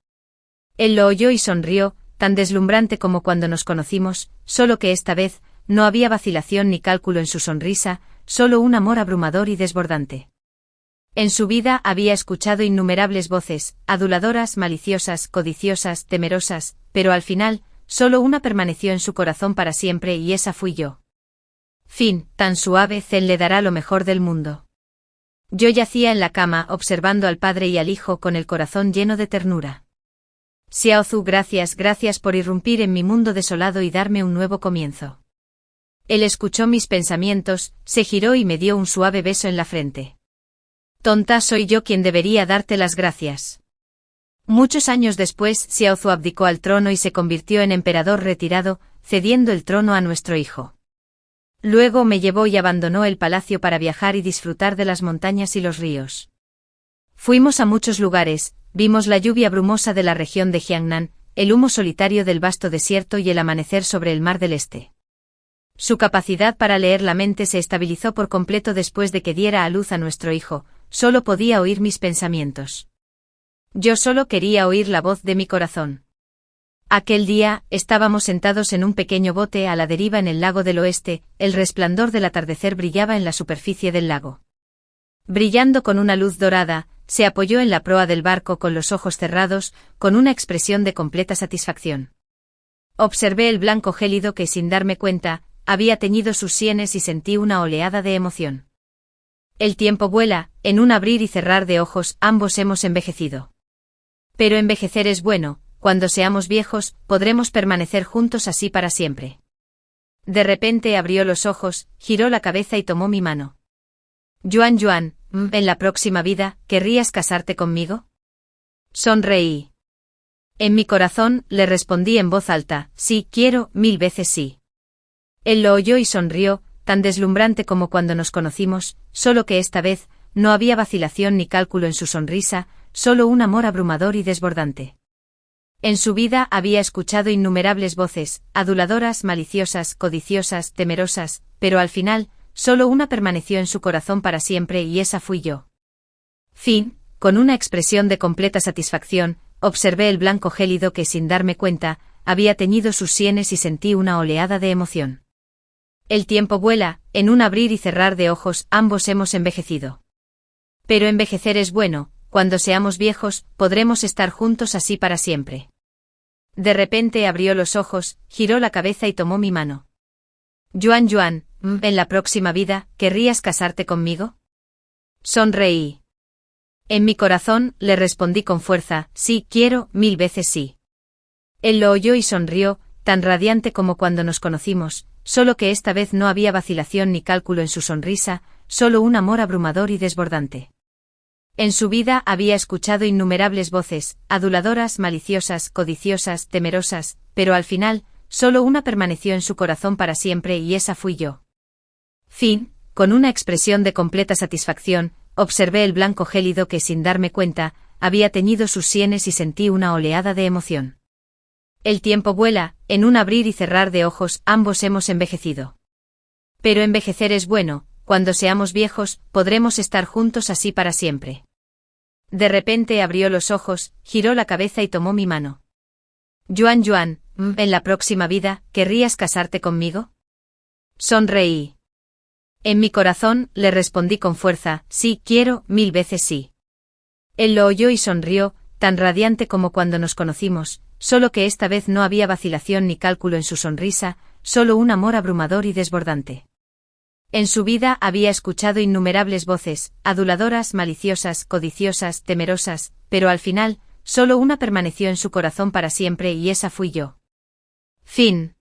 Él lo oyó y sonrió, tan deslumbrante como cuando nos conocimos, solo que esta vez, no había vacilación ni cálculo en su sonrisa, solo un amor abrumador y desbordante. En su vida había escuchado innumerables voces, aduladoras, maliciosas, codiciosas, temerosas, pero al final, solo una permaneció en su corazón para siempre y esa fui yo. Fin, tan suave, Zen le dará lo mejor del mundo. Yo yacía en la cama observando al padre y al hijo con el corazón lleno de ternura. Xiaozu, gracias por irrumpir en mi mundo desolado y darme un nuevo comienzo. Él escuchó mis pensamientos, se giró y me dio un suave beso en la frente. Tonta, soy yo quien debería darte las gracias. Muchos años después, Xiaozu abdicó al trono y se convirtió en emperador retirado, cediendo el trono a nuestro hijo. Luego me llevó y abandonó el palacio para viajar y disfrutar de las montañas y los ríos. Fuimos a muchos lugares, vimos la lluvia brumosa de la región de Jiangnan, el humo solitario del vasto desierto y el amanecer sobre el mar del este. Su capacidad para leer la mente se estabilizó por completo después de que diera a luz a nuestro hijo, solo podía oír mis pensamientos. Yo solo quería oír la voz de mi corazón. Aquel día, estábamos sentados en un pequeño bote a la deriva en el lago del oeste, el resplandor del atardecer brillaba en la superficie del lago. Brillando con una luz dorada, se apoyó en la proa del barco con los ojos cerrados, con una expresión de completa satisfacción. Observé el blanco gélido que, sin darme cuenta, había teñido sus sienes y sentí una oleada de emoción. El tiempo vuela, en un abrir y cerrar de ojos, ambos hemos envejecido. Pero envejecer es bueno, cuando seamos viejos, podremos permanecer juntos así para siempre. De repente abrió los ojos, giró la cabeza y tomó mi mano. Yuan, ¿en la próxima vida, querrías casarte conmigo? Sonreí. En mi corazón, le respondí en voz alta, sí, quiero, 1000 veces sí. Él lo oyó y sonrió, tan deslumbrante como cuando nos conocimos, solo que esta vez, no había vacilación ni cálculo en su sonrisa, solo un amor abrumador y desbordante. En su vida había escuchado innumerables voces, aduladoras, maliciosas, codiciosas, temerosas, pero al final, solo una permaneció en su corazón para siempre y esa fui yo. Fin. Con una expresión de completa satisfacción, observé el blanco gélido que, sin darme cuenta, había teñido sus sienes y sentí una oleada de emoción. El tiempo vuela, en un abrir y cerrar de ojos, ambos hemos envejecido. Pero envejecer es bueno, cuando seamos viejos, podremos estar juntos así para siempre. De repente abrió los ojos, giró la cabeza y tomó mi mano. Yuan, ¿en la próxima vida, querrías casarte conmigo? Sonreí. En mi corazón, le respondí con fuerza, sí, quiero, 1000 veces sí. Él lo oyó y sonrió, tan radiante como cuando nos conocimos, solo que esta vez no había vacilación ni cálculo en su sonrisa, solo un amor abrumador y desbordante. En su vida había escuchado innumerables voces, aduladoras, maliciosas, codiciosas, temerosas, pero al final, solo una permaneció en su corazón para siempre y esa fui yo. Fin. Con una expresión de completa satisfacción, observé el blanco gélido que, sin darme cuenta, había teñido sus sienes y sentí una oleada de emoción. El tiempo vuela, en un abrir y cerrar de ojos, ambos hemos envejecido. Pero envejecer es bueno, cuando seamos viejos, podremos estar juntos así para siempre. De repente abrió los ojos, giró la cabeza y tomó mi mano. Yuan, ¿en la próxima vida, querrías casarte conmigo? Sonreí. En mi corazón, le respondí con fuerza, sí, quiero, 1000 veces sí. Él lo oyó y sonrió, tan radiante como cuando nos conocimos, solo que esta vez no había vacilación ni cálculo en su sonrisa, solo un amor abrumador y desbordante. En su vida había escuchado innumerables voces, aduladoras, maliciosas, codiciosas, temerosas, pero al final, solo una permaneció en su corazón para siempre y esa fui yo. Fin.